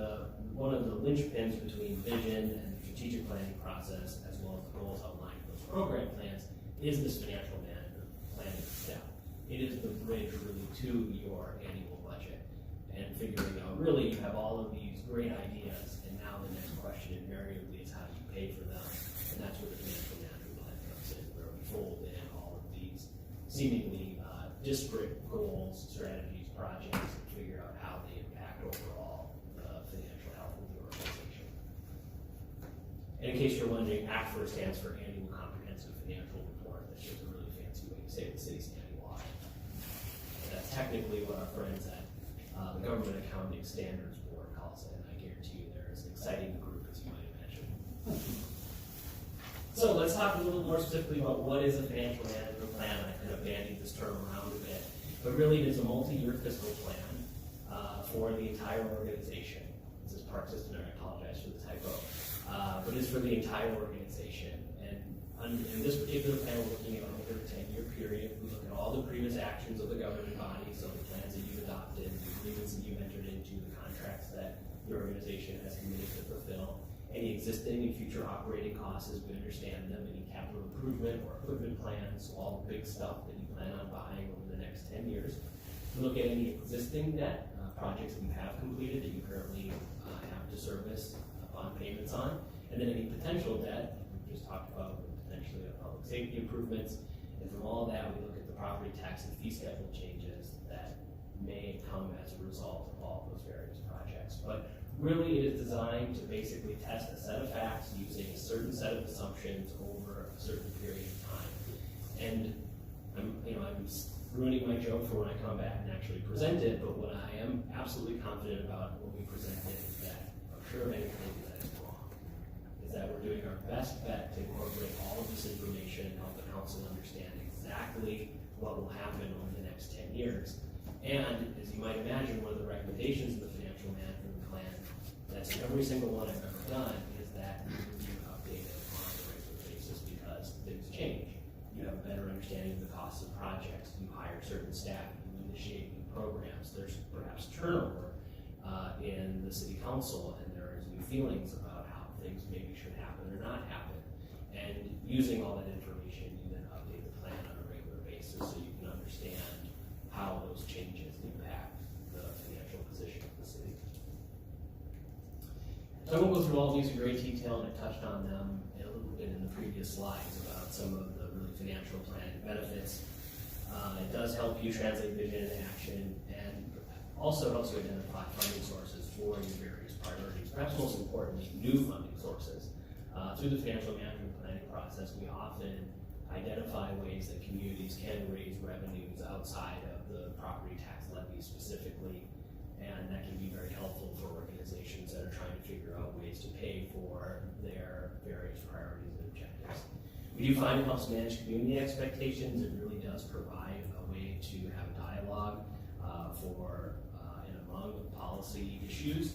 one of the linchpins between vision and the strategic planning process, as well as the goals outlined in those program plans, is this financial management planning step. It is the bridge really to your annual budget and figuring out, really, you have all of these great ideas, and now the next question invariably is how do you pay for them? And that's where the financial management plan comes in, where we fold in all of these seemingly disparate goals, strategies, projects, and figure out how they impact overall the financial health of the organization. And in case you're wondering, ACFR stands for Annual Comprehensive Financial Report. That's just a really fancy way to say the city's annual audit. And that's technically what our friends at the Government Accounting Standards Board calls it, and I guarantee you they're as exciting a group as you might imagine. So let's talk a little more specifically about what is a financial management plan. I kind of bandied this term around a bit, but really it is a multi-year fiscal plan for the entire organization. This is Park System, I apologize for the typo, but it's for the entire organization. And in this particular plan, we're looking at over a 10-year period. We look at all the previous actions of the governing body, so the plans that you've adopted, the agreements that you've entered into, the contracts that the organization has committed to fulfill, any existing and future operating costs as we understand them, any capital improvement or equipment plans, so all the big stuff that you plan on buying over the next 10 years. We look at any existing debt, projects that you have completed that you currently have to service bond payments on, and then any potential debt, we just talked about potentially public safety improvements, and from all that we look at the property tax and fee schedule changes that may come as a result of all of those various projects. But really it is designed to basically test a set of facts using a certain set of assumptions over a certain period of time. And I'm ruining my joke for when I come back and actually present it, but what I am absolutely confident about when we present it is that I'm sure of anything that is wrong, is that we're doing our best bet to incorporate all of this information and help the council understand exactly what will happen over the next 10 years. And as you might imagine, one of the recommendations of the financial management plan, that's every single one I've ever done, is that you review updated on a regular basis because things change. You have a better understanding of the costs of projects. You hire certain staff. You initiate new programs. There's perhaps turnover in the city council, and there is new feelings about how things maybe should happen or not happen. And using all that information, you then update the plan on a regular basis so you can understand how those changes impact the financial position of the city. So I won't go through all these in great detail, and I touched on them a little bit in the previous slides about some of the really financial planning benefits. It does help you translate vision into action, and also helps you identify funding sources for your various priorities. Perhaps most importantly, new funding sources. Through the financial management planning process, we often identify ways that communities can raise revenues outside of the property tax levy specifically, and that can be very helpful for organizations that are trying to figure out ways to pay for their various priorities and objectives. We do find it helps manage community expectations. It really does provide a way to have a dialogue for and among policy issues,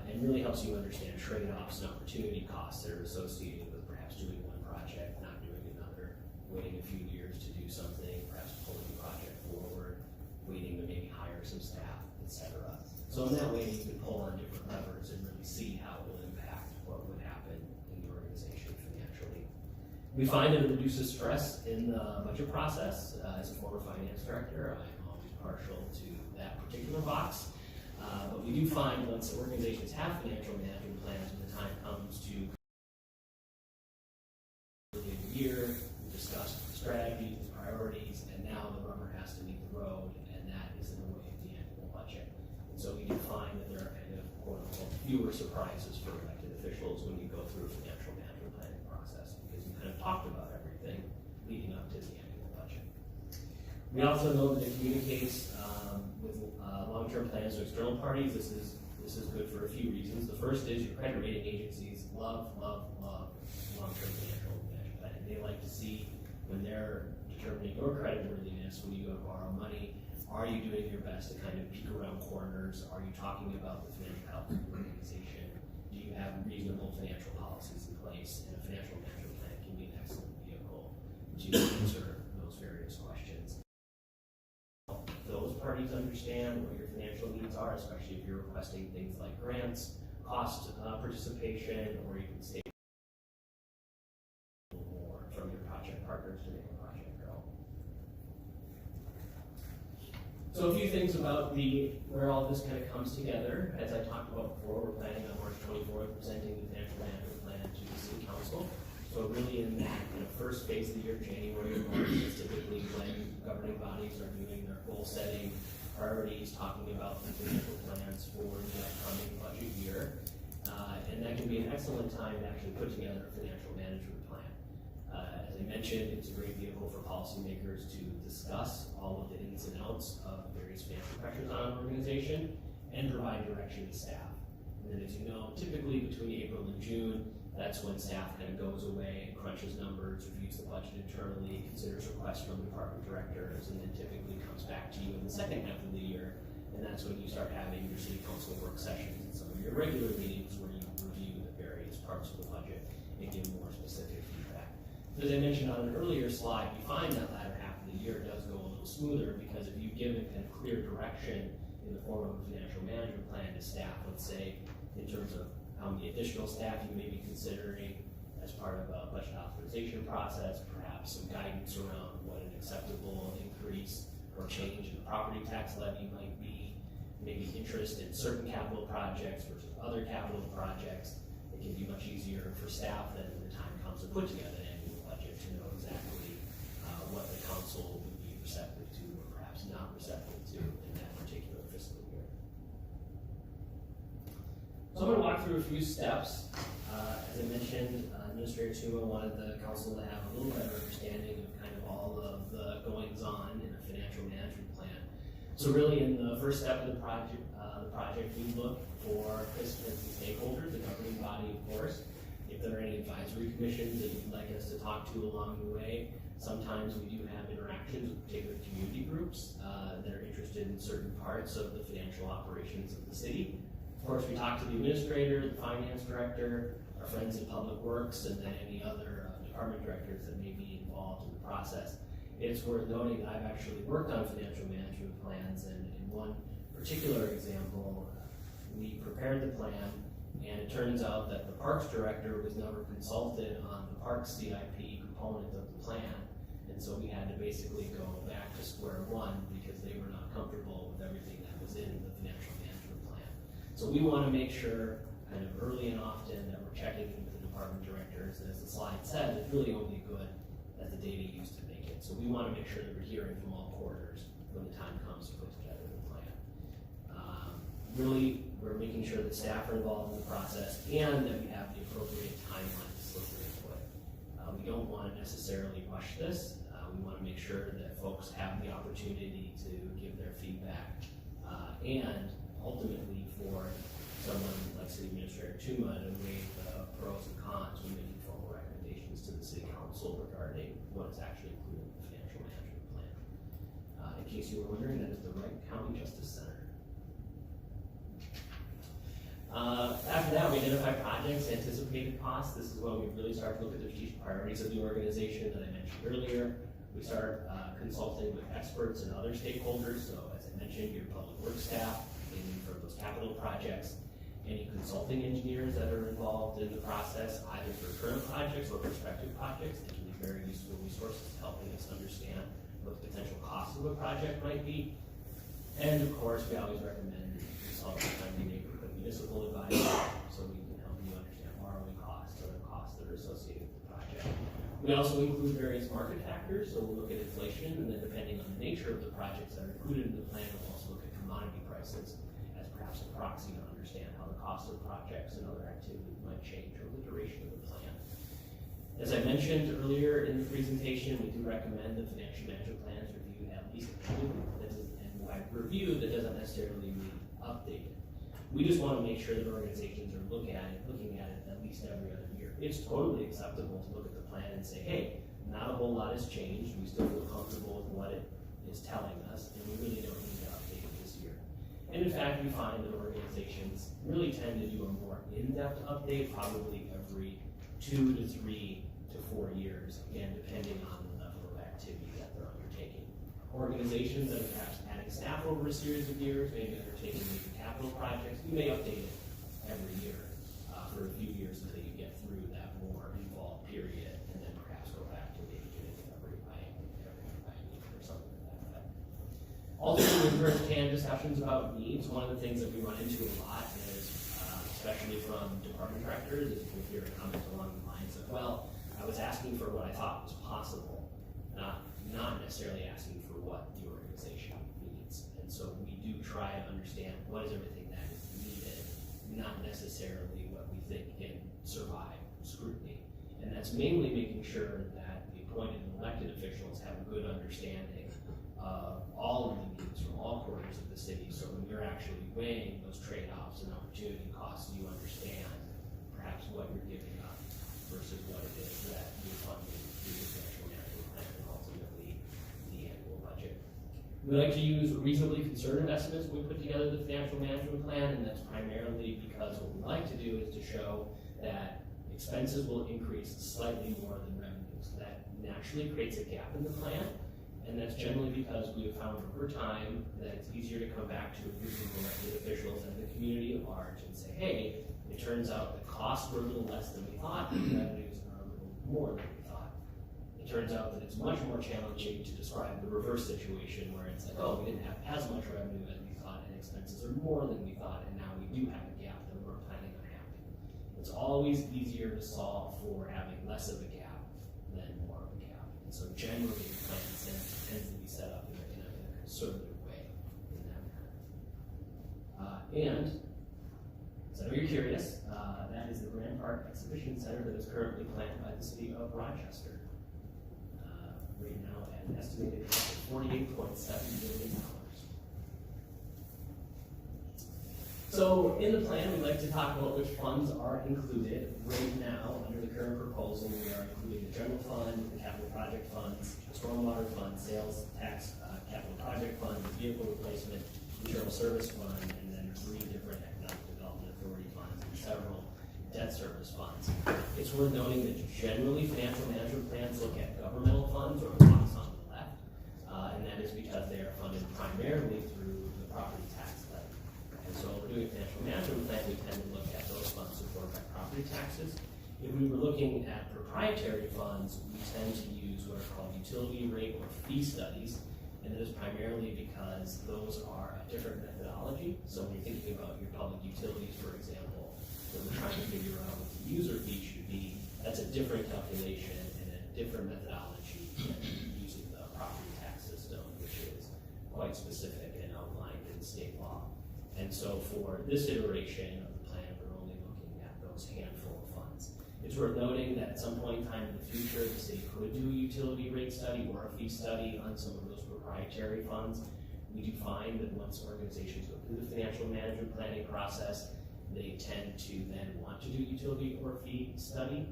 and really helps you understand trade-offs and opportunity costs that are associated with perhaps doing one project, not doing another, waiting a few years to do something, perhaps pulling the project forward, waiting to maybe hire some staff, etc. So in that way, you can pull on different levers and really see how it will impact what would happen in the organization financially. We find that it reduces stress in the budget process. As a former finance director, I'm always partial to that particular box. But we do find once organizations have financial management plans, when the time comes to early in the year, we discuss the strategies, the priorities, and now the rubber has to meet the road, and that is in the way of the annual budget. And so we do find that there are kind of quote unquote fewer surprises for elected officials when you go through a financial management planning process, because we kind of talked about everything leading up to the annual budget. We also know that it communicates with long-term plans to external parties. This is good for a few reasons. The first is your credit rating agencies love long-term financial management planning. They like to see when they're determining your creditworthiness, when you go to borrow money, are you doing your best to kind of peek around corners? Are you talking about the financial health of your organization? Do you have reasonable financial policies in place? And a financial management plan can be an excellent vehicle to answer those various questions. Those parties understand what your financial needs are, especially if you're requesting things like grants, cost participation, or even state more from your project partners to make a project grow. So a few things about where all this kind of comes together. As I talked about before, we're planning on March 24th presenting the financial management plan to the City Council. So really in that kind of first phase of the year, January and March, is typically when governing bodies are doing their goal setting, priorities, talking about the financial plans for the upcoming budget year. And that can be an excellent time to actually put together a financial management plan. As I mentioned, it's a great vehicle for policymakers to discuss all of the ins and outs of various financial pressures on an organization and provide direction to staff. And then as you know, typically between April and June, that's when staff kind of goes away and crunches numbers, reviews the budget internally, considers requests from department directors, and then typically comes back to you in the second half of the year. And that's when you start having your city council work sessions and some of your regular meetings where you review the various parts of the budget and give more specific feedback. As I mentioned on an earlier slide, we find that latter half of the year does go a little smoother because if you give it kind of clear direction in the form of a financial management plan to staff, let's say in terms of how many additional staff you may be considering as part of a budget authorization process, perhaps some guidance around what an acceptable increase or change in the property tax levy might be, maybe interest in certain capital projects versus other capital projects. It can be much easier for staff then when the time comes to put together an annual budget to know exactly what the council would be receptive to or perhaps not receptive to in that particular fiscal year. So I'm going to walk through a few steps. As I mentioned, Administrator Tuma wanted the council to have a little better understanding of kind of all of the goings-on in a financial management plan. So really in the first step of the project, we look for participants and stakeholders, the governing body of course. If there are any advisory commissions that you'd like us to talk to along the way, sometimes we do have interactions with particular community groups that are interested in certain parts of the financial operations of the city. Of course, we talk to the administrator, the finance director, our friends in public works, and then any other department directors that may be involved in the process. It's worth noting that I've actually worked on financial management plans, and in one particular example, we prepared the plan, and it turns out that the parks director was never consulted on the parks CIP component of the plan, and so we had to basically go back to square one because they were not comfortable with everything that was in the financial management plan. So we want to make sure kind of early and often that we're checking in with the department directors, and as the slide says, it's really only good as the data used to make it. So we want to make sure that we're hearing from all quarters when the time comes to put together the plan. Really, we're making sure that staff are involved in the process and that we have the appropriate timeline to solicit input. We don't want to necessarily rush this. We want to make sure that folks have the opportunity to give their feedback. And ultimately for someone like City Administrator Tuma to weigh the pros and cons when making formal recommendations to the City Council regarding what is actually included in the financial management plan. In case you were wondering, that is the Wright County Justice Center. After that, we identify projects, anticipated costs. This is when we really start to look at the strategic priorities of the organization that I mentioned earlier. We start consulting with experts and other stakeholders. So as I mentioned, your public works staff, mainly for those capital projects, any consulting engineers that are involved in the process, either for current projects or prospective projects. They can be very useful resources helping us understand what the potential cost of a project might be. And of course, we always recommend consulting funding municipal advisor, so we can help you understand borrowing costs, other costs that are associated with the project. We also include various market factors, so we'll look at inflation, and then depending on the nature of the projects that are included in the plan, we'll also look at commodity prices as perhaps a proxy to understand how the cost of projects and other activities might change over the duration of the plan. As I mentioned earlier in the presentation, we do recommend the financial management plans review at least annually, and by review, that doesn't necessarily mean updated. We just want to make sure that organizations are looking at it at least every other year. It's totally acceptable to look at the plan and say, hey, not a whole lot has changed. We still feel comfortable with what it is telling us, and we really don't need to update it this year. And in fact, we find that organizations really tend to do a more in-depth update, probably every 2 to 3 to 4 years, again, depending on the level of activity that they're undertaking. Organizations that are perhaps adding staff over a series of years, maybe undertaking major capital projects, you may update it every year for a few years until you get through that more involved period, and then perhaps go back to maybe doing it every biennium or something like that. Also, we encourage canned discussions about needs. One of the things that we run into a lot is, especially from department directors, is we hear comments along the lines of, well, I was asking for what I thought was possible, not necessarily asking for what the organization needs. And so we do try to understand what is everything that is needed, not necessarily what we think can survive scrutiny. And that's mainly making sure that the appointed and elected officials have a good understanding of all of the needs from all quarters of the city. So when you're actually weighing those trade-offs and opportunity costs, you understand perhaps what you're giving up versus what it is that you're funding through the financial management plan and ultimately the annual budget. We like to use reasonably conservative estimates when we put together the financial management plan, and that's primarily because what we like to do is to show that expenses will increase slightly more than revenues. That naturally creates a gap in the plan, and that's generally because we have found over time that it's easier to come back to a group of elected officials and the community at large and say, hey, it turns out the costs were a little less than we thought, and the revenues are a little more than we thought. It turns out that it's much more challenging to describe the reverse situation where it's like, oh, we didn't have as much revenue as we thought, and expenses are more than we thought, and now we do have a gap that we're planning on having. It's always easier to solve for having less of a gap than more of a gap. And so generally, the plan tends to be set up in a conservative way in that manner. And, so I know you're curious, that is the Grand Park Exhibition Center that is currently planned by the city of Rochester. Right now at an estimated cost of $48.7 million. So in the plan, we'd like to talk about which funds are included. Right now, under the current proposal, we are including the general fund, the capital project funds, the stormwater fund, sales tax, capital project fund, the vehicle replacement, internal service fund, and then 3 different economic development authority funds and several debt service funds. It's worth noting that generally financial management plans look at governmental funds or the box on the left, and that is because they are funded primarily through the property tax levy. And so when we're doing a financial management plan, we tend to look at those funds supported by property taxes. If we were looking at proprietary funds, we tend to use what are called utility rate or fee studies, and that is primarily because those are a different methodology. So when you're thinking about your public utilities, for example, when we're trying to figure out what the user fee should be, that's a different calculation and a different methodology than using the property tax system, which is quite specific and outlined in state law. And so for this iteration of the plan, we're only looking at those handful of funds. It's worth noting that at some point in time in the future, the city could do a utility rate study or a fee study on some of those proprietary funds. We do find that once organizations go through the financial management planning process, they tend to then want to do utility or fee study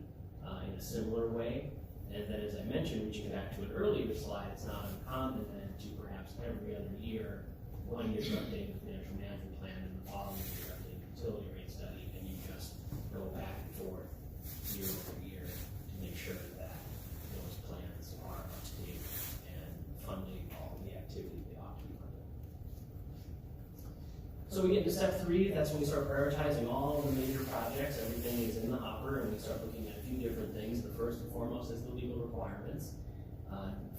in a similar way. And then, as I mentioned, reaching back to an earlier slide, it's not uncommon then to perhaps every other year, 1 year update the financial management plan and the following year update the utility rate study, and you just go back and forth year over year to make sure that those plans are up to date and funding all the activity they ought to be funding. So we get to step 3, that's when we start prioritizing all the major projects. Everything is in the hopper, and we start looking at a few different things. The first and foremost is the legal requirements.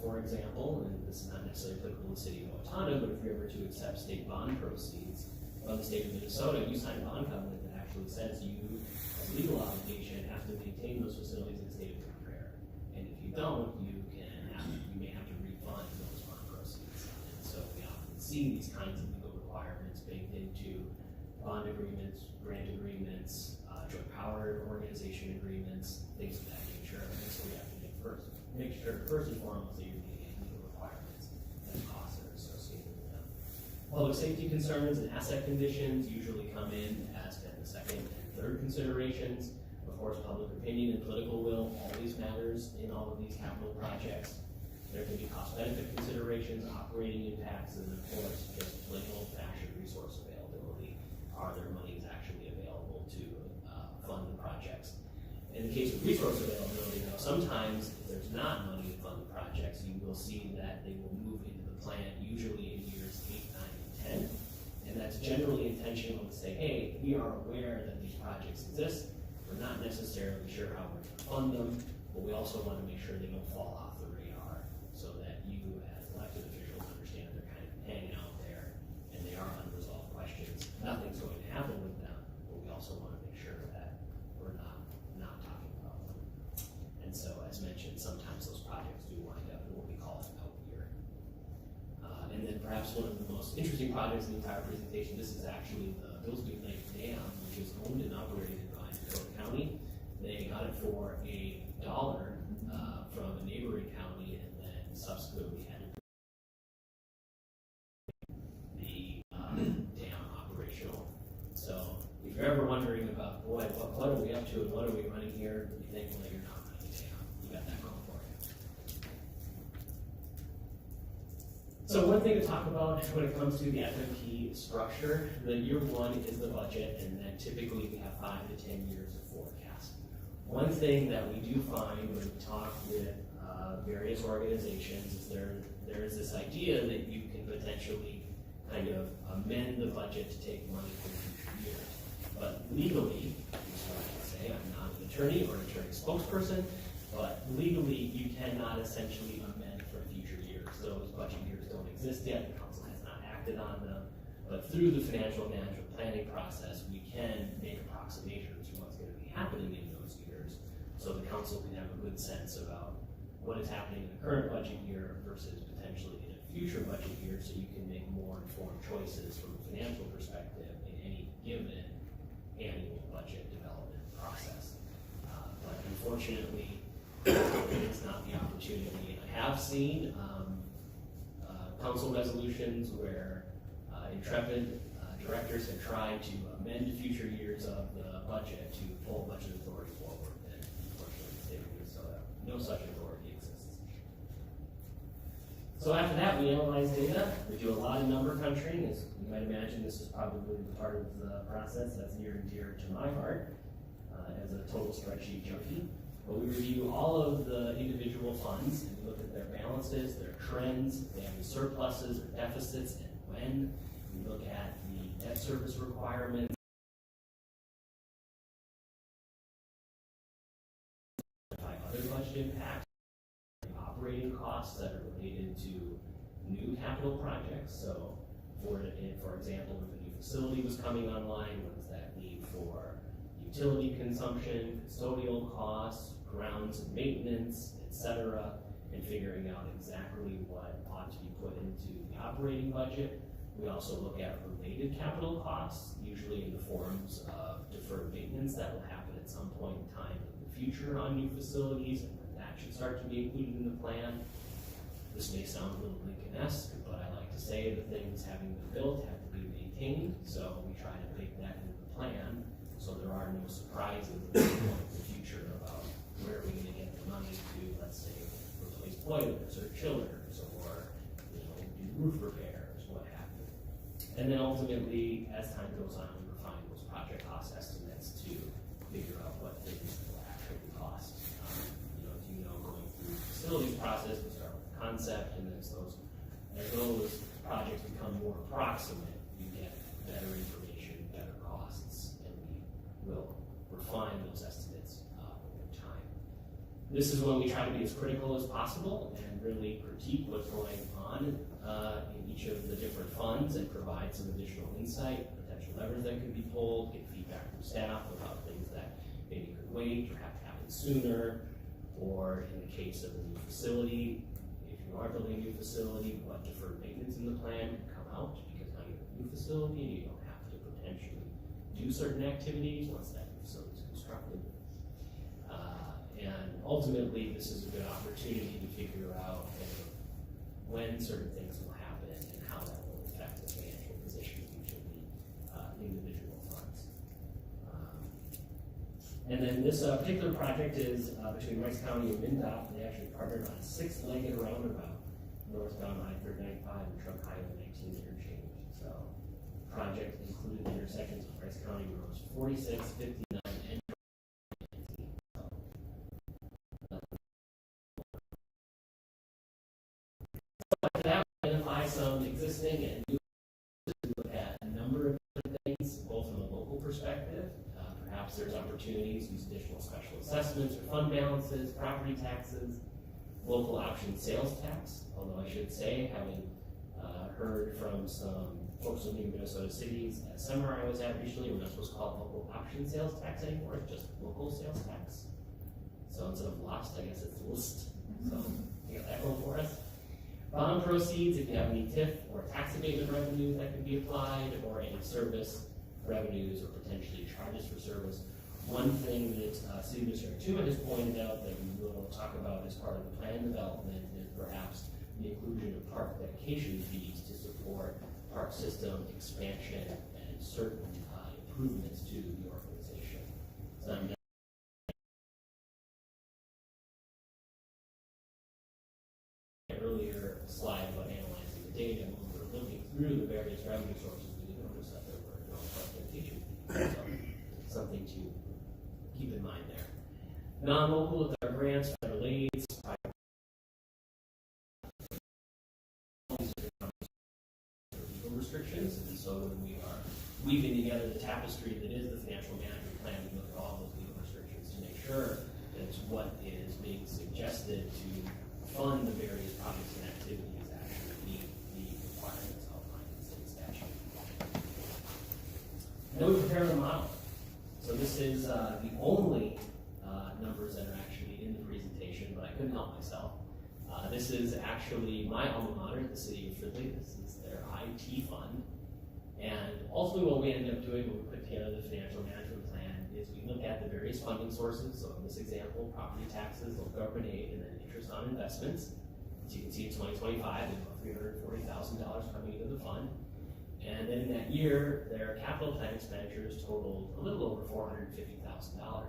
For example, and this is not necessarily applicable to the city of Owatonna, but if you're ever to accept state bond proceeds from the state of Minnesota, you sign a bond covenant that actually says you, as a legal obligation, have to maintain those facilities in the state of good prayer. And if you don't, you may have to refund those bond proceeds. And so we often see these kinds of legal requirements baked into bond agreements, grant agreements, joint power organization agreements, things of that nature. And so we have to make sure first and foremost that you're meeting legal requirements and costs that are associated with them. Public safety concerns and asset conditions usually come in as kind of the second and third considerations. Of course, public opinion and political will always matters in all of these capital projects. There can be cost-benefit considerations, operating impacts, and of course, just plain old-fashioned resource availability. Are there monies actually available to fund the projects? In the case of resource availability, though, sometimes if there's not money to fund the projects, you will see that they will move into the plan, usually in years 8, 9, and 10. And that's generally intentional to say, hey, we are aware that these projects exist. We're not necessarily sure how we're going to fund them, but we also want to make sure they don't fall off the radar so that you, as elected officials, understand they're kind of hanging out there and they are unresolved questions. Nothing's going to happen with them, but we also want to make sure that we're not talking about them. And so, as mentioned, sometimes those projects do wind up in what we call an out year. And then perhaps one of the most interesting projects in the entire presentation, this is actually the Billsby Lake Dam, which is owned and operated by Dakota County. They got it for $1 from a neighboring county, and then subsequently had the dam operational. So if you're ever wondering about, boy, what are we up to and what are we running here, you think, well, you're not running a dam. You got that going for you. So one thing to talk about when it comes to the FMP structure, the year 1 is the budget, and then typically we have 5 to 10 years of forecast. One thing that we do find when we talk with various organizations is there is this idea that you can potentially kind of amend the budget to take money from future years. But legally, that's what I can say, I'm not an attorney or an attorney spokesperson, but legally you cannot essentially amend for future years. Those budget years don't exist yet, the council has not acted on them, but through the financial management planning process, we can make approximations to what's going to be happening in those years, so the council can have a good sense about what is happening in the current budget year versus potentially in a future budget year, so you can make more informed choices from a financial perspective in any given annual budget development process. But unfortunately, it's not the opportunity. I have seen council resolutions where intrepid directors have tried to amend future years of the budget to pull budget authority forward, and unfortunately, the state of Minnesota, no such authority exists. So after that, we analyze data. We do a lot of number crunching. As you might imagine, this is probably the part of the process that's near and dear to my heart as a total spreadsheet junkie. But we review all of the individual funds, and we look at their balances, their trends, if they have any surpluses or deficits, and when. We look at the debt service requirements, other budget impacts, operating costs that are related to new capital projects. So, for example, if a new facility was coming online, what does that mean for utility consumption, custodial costs, grounds and maintenance, etc., and figuring out exactly what ought to be put into the operating budget We also look at related capital costs, usually in the forms of deferred maintenance that will happen at some point in time in the future on new facilities, and that should start to be included in the plan. This may sound a little Lincoln-esque, but I like to say that things having been built have to be maintained, so we try to bake that into the plan, so there are no surprises in the future about where are we going to get the money to, let's say, replace boilers or chillers, or do roof repairs, what have you. And then ultimately, as time goes on, we refine those project cost estimates to figure out what things will actually cost. Going through the facilities process, we start with the concept, and then as those projects become more approximate, you get better information, better costs, and we will refine those estimates over time. This is when we try to be as critical as possible and really critique what's going on in each of the different funds and provide some additional insight, potential levers that could be pulled, get feedback from staff about things that maybe could wait or have to happen sooner, or in the case of a new facility, if you are building a new facility, what deferred maintenance in the plan can come out, because now you have a new facility and you don't have to potentially do certain activities once that new facility is constructed. And ultimately, this is a good opportunity to figure out when certain things will happen and how that will affect the financial position of each of the individual funds. And then this particular project is between Rice County and MnDOT. They actually partnered on a 6-legged roundabout northbound I-395 and Truck Highway 19 interchange. So the project included intersections of Rice County roads 46, 59, and 19. That identify some existing and new, look at a number of different things, both from a local perspective. Perhaps there's opportunities to use additional special assessments or fund balances, property taxes, local option sales tax. Although I should say, having heard from some folks living in Minnesota cities at a seminar I was at recently, we're not supposed to call it local option sales tax anymore, it's just local sales tax. So instead of lost, I guess it's list. So you got that going for us. Bond proceeds, if you have any TIF or tax abatement revenues that can be applied, or any service revenues or potentially charges for service. One thing that City Administrator Tuma has pointed out that we will talk about as part of the plan development is perhaps the inclusion of park dedication fees to support park system expansion and certain improvements to the organization. So I'm earlier slide about analyzing the data, when we're looking through the various revenue sources, we notice that there were no representation. So something to keep in mind there. Non-local with our grants, federal aids, private legal restrictions, and so when we are weaving together the tapestry that is the financial management plan, we look at all those legal restrictions to make sure that what is being suggested to fund the various projects and activities actually meet the requirements outlined in state statute. Then we prepare the model. So this is the only numbers that are actually in the presentation, but I couldn't help myself. This is actually my alma mater, the city of Fridley. This is their IT fund. And ultimately what we ended up doing when we put together the financial management plan is we look at the various funding sources. So in this example, property taxes, local government aid, and then interest on investments. As you can see in 2025, there's about $340,000 coming into the fund. And then in that year, their capital plan expenditures totaled a little over $450,000.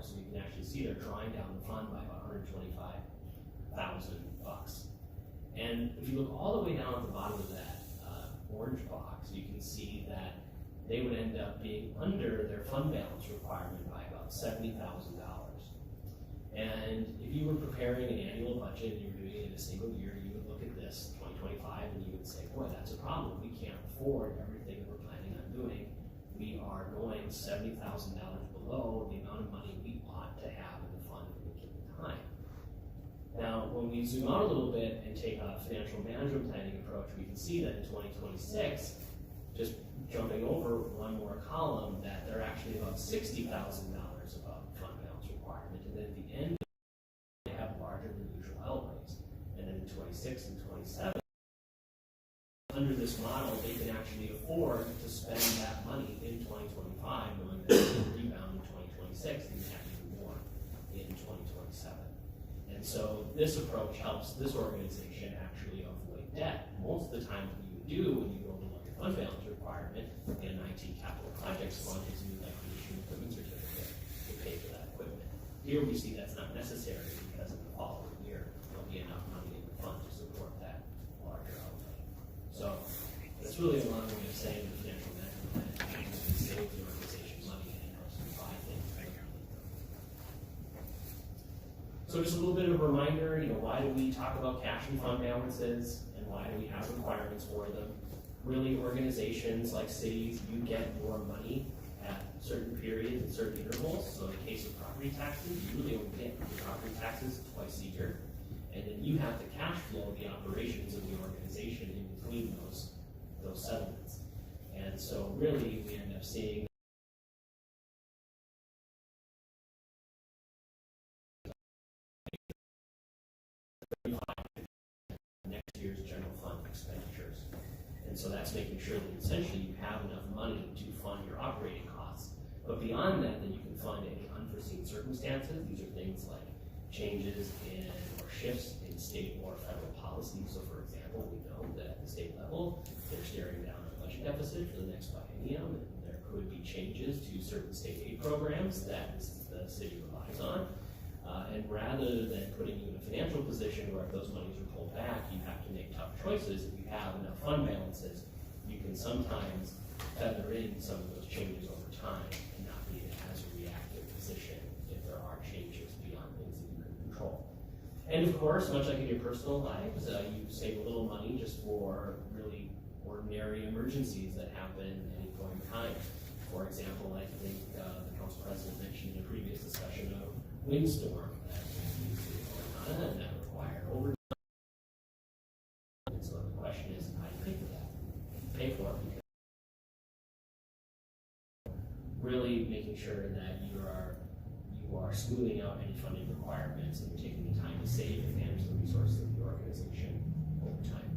So you can actually see they're drawing down the fund by about $125,000. And if you look all the way down at the bottom of that orange box, you can see that they would end up being under their fund balance requirement by about $70,000. And if you were preparing an annual budget and you were doing it in a single year, you would look at this 2025 and you would say, boy, that's a problem. We can't afford everything that we're planning on doing. We are going $70,000 below the amount of money we ought to have in the fund at any given time. Now, when we zoom out a little bit and take a financial management planning approach, we can see that in 2026, just jumping over one more column, that they're actually about $60,000 above fund balance requirement. And then at the end, they have larger than usual outlays. And then in 26 and 27, under this model, they can actually afford afford to spend that money in 2025, knowing that it's going to rebound in 2026 and have even more in 2027. And so this approach helps this organization actually avoid debt. Most of the time what you would do when you go to look at fund balance requirement in an IT capital projects fund is you likely issue an equipment certificate to pay for that equipment. Here we see that's not necessary because in the following year there'll be enough money in the fund to support that larger outlay. So that's really a long way of saying the financial management plan can save the organization money and helps them buy things regularly. So just a little bit of a reminder, why do we talk about cash and fund balances and why do we have requirements for them? Really, organizations like cities, you get more money at certain periods and certain intervals. So in the case of property taxes, you really only get your property taxes twice a year. And then you have to cash flow the operations of the organization in between those settlements. And so really, we end up seeing next year's general fund expenditures. And so that's making sure that essentially you have enough money to fund your operating costs. But beyond that, then you can fund any unforeseen circumstances. These are things like changes in or shifts in state or federal policy. So for example, we know that at the state level, they're staring down a budget deficit for the next biennium, and there could be changes to certain state aid programs that the city relies on. And rather than putting you in a financial position where if those monies are pulled back, you have to make tough choices. If you have enough fund balances, you can sometimes feather in some of those changes over time and not be in as a reactive position if there are changes beyond things that you can control. And of course, much like in your personal lives, you save a little money just for really ordinary emergencies that happen at any point in time. For example, I think the council president mentioned in a previous discussion of windstorm that Owatonna and that required overtime. And so the question is, how do you pay for that? Pay for it because really making sure that you are smoothing out any funding requirements and you're taking the time to save and manage the resources of the organization over time.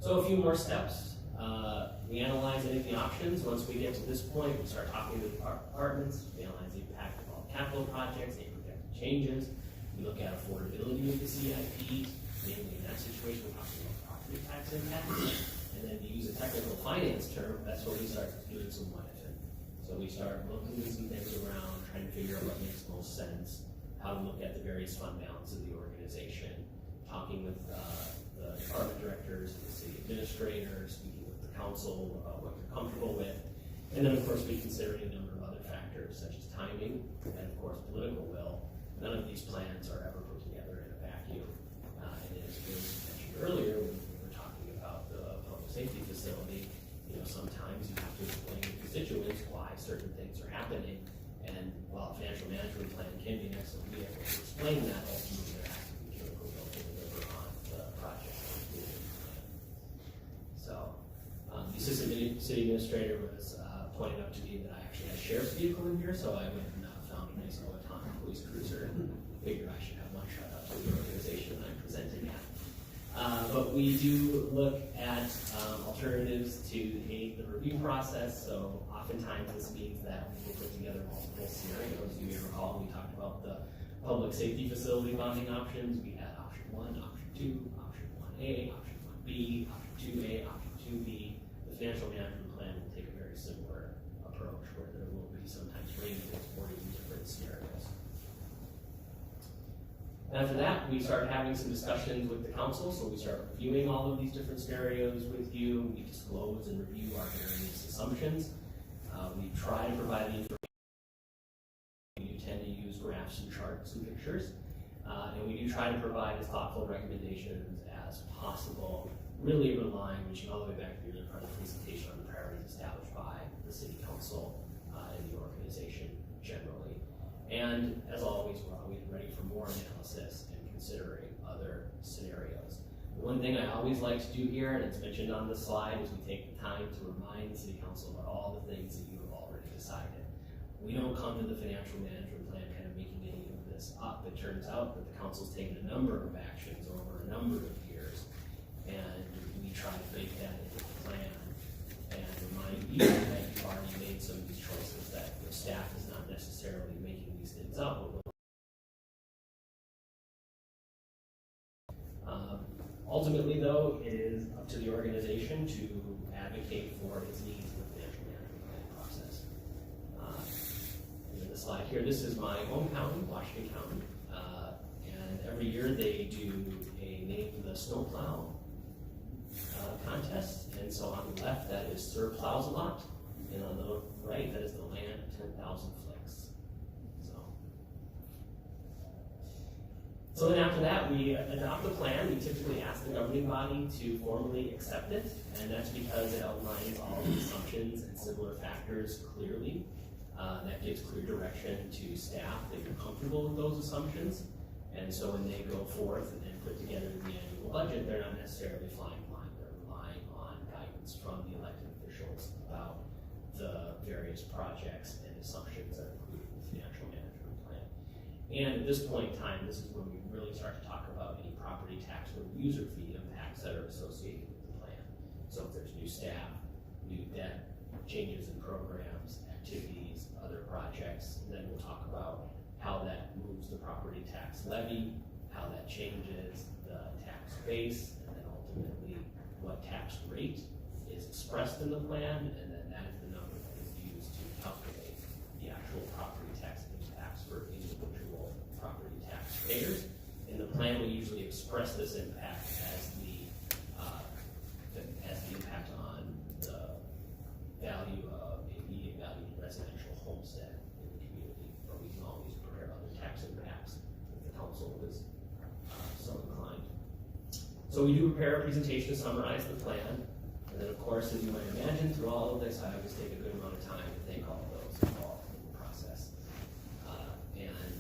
So a few more steps. We analyze any of the options. Once we get to this point, we start talking to the departments. We analyze the impact of all capital projects, any projected changes. We look at affordability of the CIP. Mainly in that situation, we're talking about property tax impacts. And then to use a technical finance term, that's where we start doing some what if. So we start looking at some things around, trying to figure out what makes most sense, how to look at the various fund balance of the organization, talking with the department directors, the city administrators, speaking with the council about what they're comfortable with. And then of course we consider a number of other factors such as timing and of course political will. None of these plans are ever put together in a vacuum. And as was mentioned earlier when we were talking about the public safety facility, sometimes you have to explain to constituents why certain things are happening. And while a financial management plan can be an excellent vehicle to explain that, ultimately there has to be political will to deliver on the project. So the assistant city administrator was pointing out to me that I actually had a sheriff's vehicle in here, so I went and found a nice Owatonna police cruiser and figured I should have one shot up to the organization that I'm presenting at. But we do look at alternatives to aid the review process. So oftentimes this means that we will put together multiple scenarios. You may recall we talked about the public safety facility bonding options. We had option 1, option 2, option 1A, option 1B, option 2A, option 2B. The financial management plan will take a very similar approach where there will be sometimes ranges for different scenarios. After that, we start having some discussions with the council, so we start reviewing all of these different scenarios with you. We disclose and review our various assumptions. We try to provide the information. We tend to use graphs and charts and pictures. And we do try to provide as thoughtful recommendations as possible, really relying, reaching all the way back to the part of the presentation on the priorities established by the city council and the organization generally. And as always, we're always ready for more analysis and considering other scenarios. One thing I always like to do here, and it's mentioned on this slide, is we take the time to remind the city council about all the things that you have already decided. We don't come to the financial management plan kind of making any of this up. It turns out that the council's taken a number of actions over a number of years, and we try to bake that into the plan and remind you that you've already made some of these choices, that your staff is not necessarily making these things up. Ultimately, though, it is up to the organization to advocate for its needs in the financial management planning process. And in the slide here, this is my home county, Washington County, and every year they do a Name the Snowplow contest. And so on the left, that is Sir Plows a Lot, and on the right, that is the Land 10,000 Flicks. So then after that, we adopt the plan. We typically ask the governing body to formally accept it, and that's because it outlines all the assumptions and similar factors clearly. That gives clear direction to staff that you're comfortable with those assumptions. And so when they go forth and put together the annual budget, they're not necessarily flying blind. They're relying on guidance from the elected officials about the various projects and assumptions that are included in the financial management plan. And at this point in time, this is when we really start to talk about any property tax or user fee impacts that are associated with the plan. So if there's new staff, new debt, changes in programs, activities, other projects, and then we'll talk about how that moves the property tax levy, how that changes the tax base, and then ultimately what tax rate is expressed in the plan, and then that is the number that is used to calculate the actual property tax impacts for individual property tax payers. In the plan, we usually express this impact as the impact on the value of a median value residential homestead in the community, but we can always prepare other tax impacts if the council is so inclined. So we do prepare a presentation to summarize the plan, and then of course, as you might imagine, through all of this, I always take a good amount of time to thank all of those involved in the process. And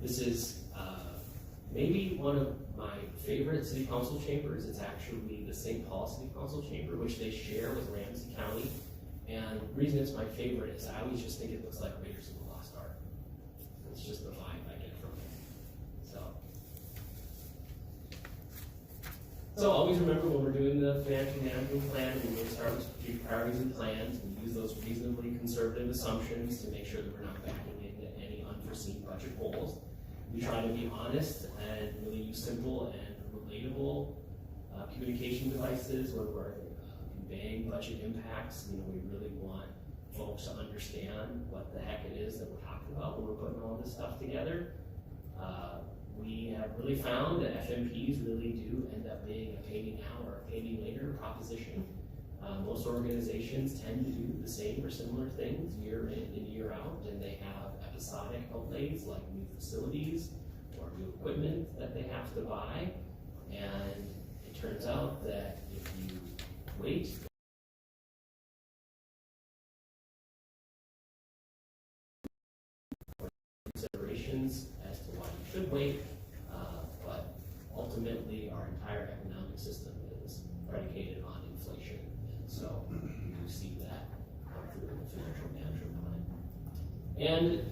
this is maybe one of my favorite city council chambers. It's actually the St. Paul City Council chamber, which they share with Ramsey County. And the reason it's my favorite is I always just think it looks like Raiders of the Lost Ark. It's just the vibe I get from it. So always remember when we're doing the financial management plan, we really start with strategic priorities and plans. We use those reasonably conservative assumptions to make sure that we're not backing into any unforeseen budget holes. We try to be honest and really use simple and relatable communication devices when we're conveying budget impacts. We really want folks to understand what the heck it is that we're talking about when we're putting all this stuff together. We have really found that FMPs really do end up being a pay me now or a pay me later proposition. Most organizations tend to do the same or similar things year in and year out, and they have episodic outlays like new facilities or new equipment that they have to buy. And it turns out that if you wait, considerations as to why you should wait, but ultimately our entire economic system is predicated on inflation, and so we do see that come through in the financial management plan. And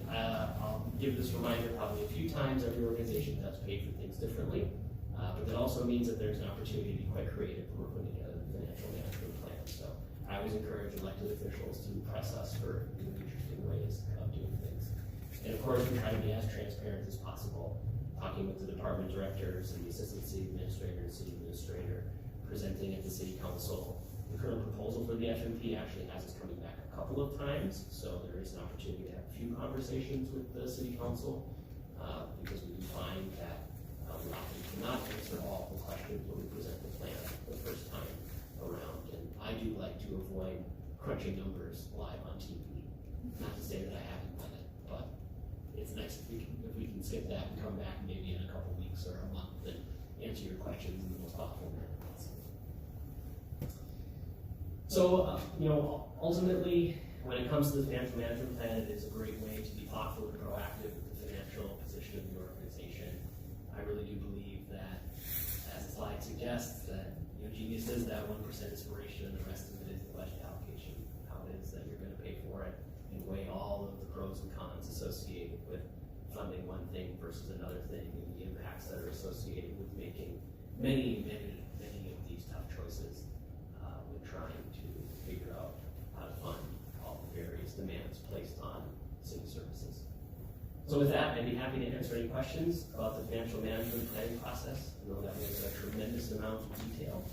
I'll give this reminder probably a few times. Every organization does pay for things differently, but that also means that there's an opportunity to be quite creative when we're putting together the financial management plan. So I always encourage elected officials to press us for new interesting ways of doing things. And of course, we try to be as transparent as possible, talking with the department directors and the assistant city administrator and city administrator, presenting at the city council. The current proposal for the FMP actually has us coming back a couple of times, so there is an opportunity to have a few conversations with the city council, because we do find that we often cannot answer all the questions when we present the plan the first time around. And I do like to avoid crunching numbers live on TV. Not to say that I haven't done it, but it's nice if we can skip that and come back maybe in a couple weeks or a month and answer your questions in the most thoughtful manner possible. So, ultimately, when it comes to the financial management plan, it is a great way to be thoughtful and proactive with the financial position of the organization. I really do believe that, as the slide suggests, that genius is that 1% inspiration and the rest of it is the budget allocation, how it is that you're going to pay for it, and weigh all of the pros and cons associated with funding one thing versus another thing, and the impacts that are associated with making many of these tough choices and trying to figure out how to fund all the various demands placed on city services. So with that, I'd be happy to answer any questions about the financial management planning process. I know that was a tremendous amount of detail,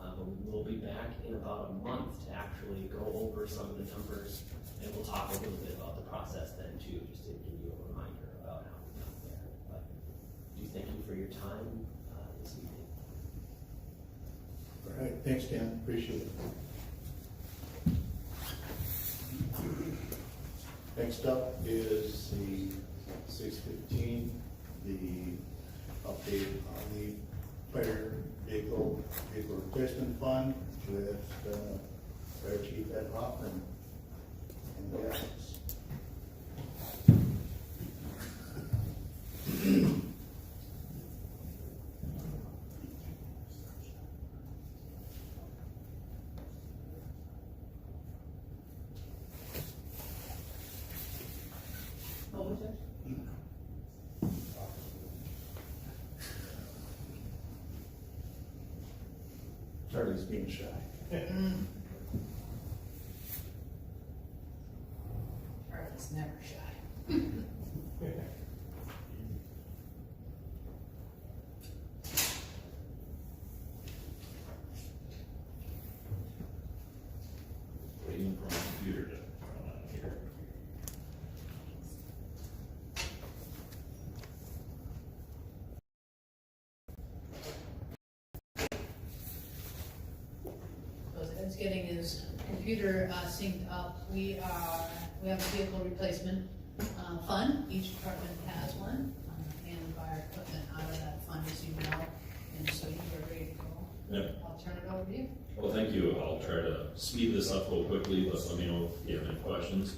but we will be back in about a month to actually go over some of the numbers, and we'll talk a little bit about the process then too, just to give you a reminder about how we got there. But do thank you for your time this evening. All right, thanks, Dan, appreciate it. Next up is the 6:15, the update on the fire vehicle replacement fund with Fire Chief Ed Hoffman in the office. Charlie's being shy. Charlie's never shy. Waiting for my computer to run on here. So as Ed's getting his computer synced up, we have a vehicle replacement fund. Each department has one, and we buy our equipment out of that fund, as you know. And so you are ready to go. Yep. I'll turn it over to you. Well, thank you. I'll try to speed this up real quickly, but let me know if you have any questions.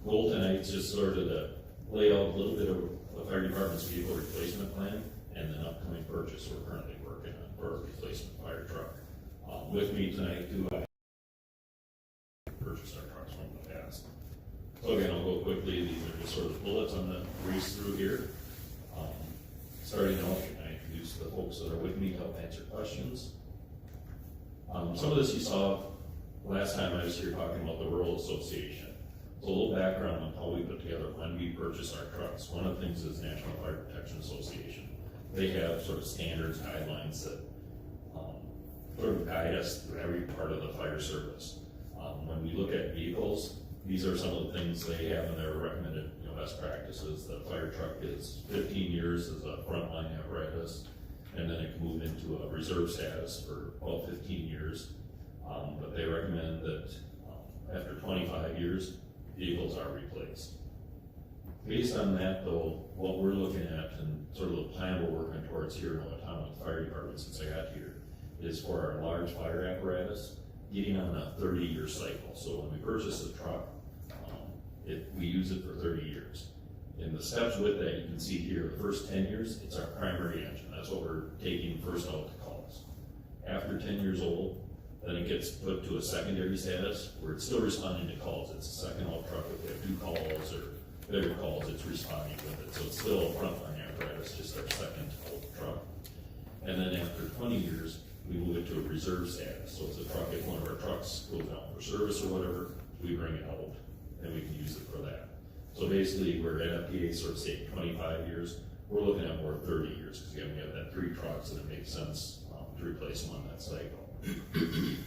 Goal tonight is just sort of to lay out a little bit of the fire department's vehicle replacement plan and then upcoming purchase we're currently working on for a replacement fire truck. With me tonight, do I purchase our trucks from the past? So again, I'll go quickly. These are just sort of bullets I'm gonna breeze through here. Starting out, I introduce the folks that are with me to help answer questions. Some of this you saw last time I was here talking about the Rural Association. So a little background on how we put together when we purchase our trucks. One of the things is National Fire Protection Association. They have sort of standards, guidelines that sort of guide us through every part of the fire service. When we look at vehicles, these are some of the things they have in their recommended best practices. The fire truck is 15 years as a frontline apparatus, and then it can move into a reserve status for about 15 years. But they recommend that after 25 years, vehicles are replaced. Based on that though, what we're looking at and sort of the plan we're working towards here in Owatonna with the fire department since I got here is for our large fire apparatus, getting on a 30-year cycle. So when we purchase a truck, we use it for 30 years. In the steps with that, you can see here, the first 10 years, it's our primary engine. That's what we're taking first out to calls. After 10 years old, then it gets put to a secondary status where it's still responding to calls. It's a second out truck. If we have 2 calls or bigger calls, it's responding with it. So it's still a frontline apparatus, just our second out truck. And then after 20 years, we move it to a reserve status. So it's a truck, if one of our trucks goes out for service or whatever, we bring it out and we can use it for that. So basically, we're NFPA sort of saying 25 years. We're looking at more 30 years because again, we have that 3 trucks and it makes sense to replace them on that cycle.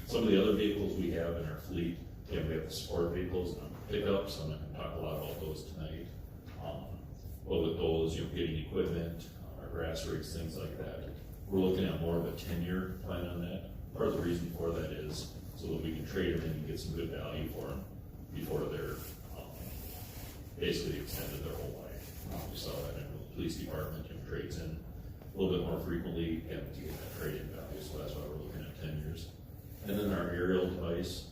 Some of the other vehicles we have in our fleet, again, we have the support vehicles and pickups. I'm not going to talk a lot about those tonight. But with those, getting equipment, our grass rigs, things like that, we're looking at more of a 10-year plan on that. Part of the reason for that is so that we can trade them in and get some good value for them before they're basically extended their whole life. We saw that in the police department, trades in a little bit more frequently to get that trade-in value, so that's why we're looking at 10 years. And then our aerial device,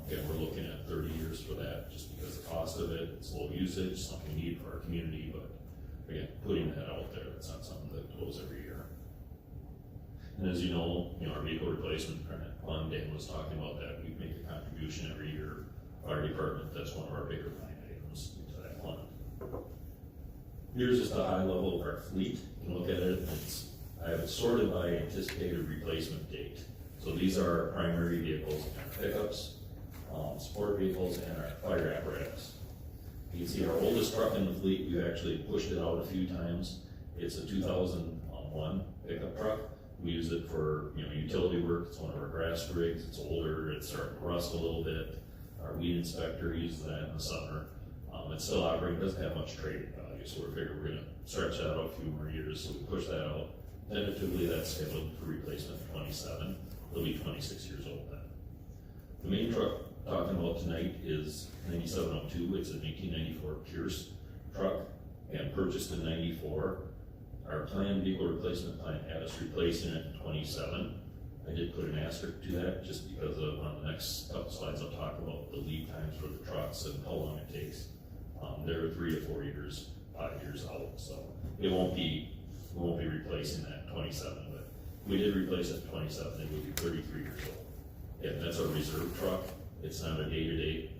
again, we're looking at 30 years for that, just because the cost of it, it's low usage, something we need for our community, but again, putting that out there, it's not something that goes every year. And as you know, our vehicle replacement fund, Dan was talking about that, we make a contribution every year. Fire department, that's one of our bigger line items into that fund. Here's just a high level of our fleet. You can look at it, I have it sorted by anticipated replacement date. So these are our primary vehicles, our pickups, support vehicles, and our fire apparatus. You can see our oldest truck in the fleet, we've actually pushed it out a few times. It's a 2001 pickup truck. We use it for, utility work. It's one of our grass rigs. It's older. It's starting to rust a little bit. Our weed inspector uses that in the summer. It's still operating, doesn't have much trading value, so we figure we're gonna stretch that out a few more years, so we push that out. Tentatively, that's scheduled for replacement in 27. It'll be 26 years old then. The main truck talking about tonight is 9702. It's a 1994 Pierce truck and purchased in 94. Our planned vehicle replacement plan had us replacing it in 27. I did put an asterisk to that just because of, on the next couple slides, I'll talk about the lead times for the trucks and how long it takes. They're 3 to 4 years, 5 years out, so we won't be replacing that in 27, but if we did replace it in 27, it would be 33 years old. Yeah, that's a reserve truck. It's not a day-to-day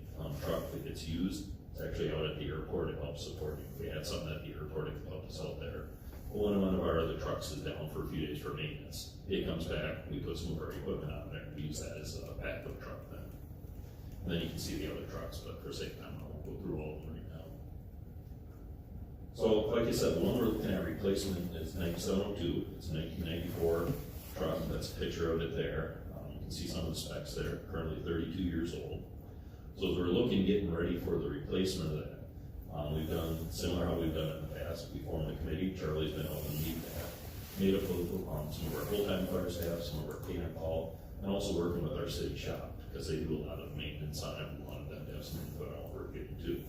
truck that gets used. It's actually out at the airport. It helps support. If we had something at the airport, it could help us out there. One of our other trucks is down for a few days for maintenance. It comes back, we put some of our equipment on there, we use that as a backup truck then. And then you can see the other trucks, but for sake of time, I won't go through all of them right now. So, like I said, the one we're looking at replacement is 9702. It's a 1994 truck. That's a picture of it there. You can see some of the specs there. Currently 32 years old. So as we're getting ready for the replacement of that, we've done similar how we've done it in the past. We formed a committee. Charlie's been helping lead that. Made up of some of our full-time fire staff, some of our paint and call, and also working with our city shop because they do a lot of maintenance on it. We wanted them to have some input on what we're getting to.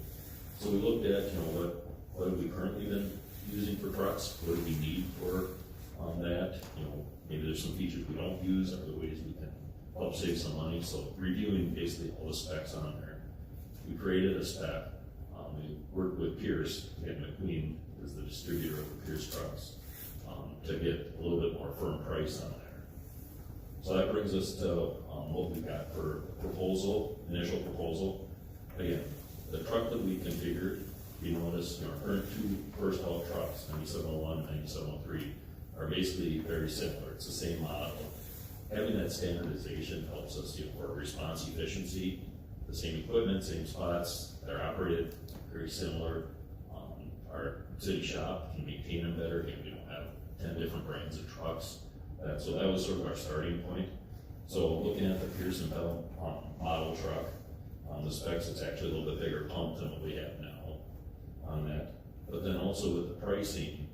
So we looked at, what have we currently been using for trucks? What do we need for that? Maybe there's some features we don't use, other ways we can help save some money. So reviewing basically all the specs on there. We created a spec. We worked with Pierce, again, McQueen is the distributor of the Pierce trucks, to get a little bit more firm price on there. So that brings us to what we got for initial proposal. Again, the truck that we configured, you notice our current two first haul trucks, 9701 and 9703, are basically very similar. It's the same model. Having that standardization helps us for response efficiency. The same equipment, same spots, they're operated very similar. Our city shop can maintain them better. We don't have 10 different brands of trucks. So that was sort of our starting point. So looking at the Pierce and Bell model truck, the specs, it's actually a little bit bigger pump than what we have now on that. But then also with the pricing,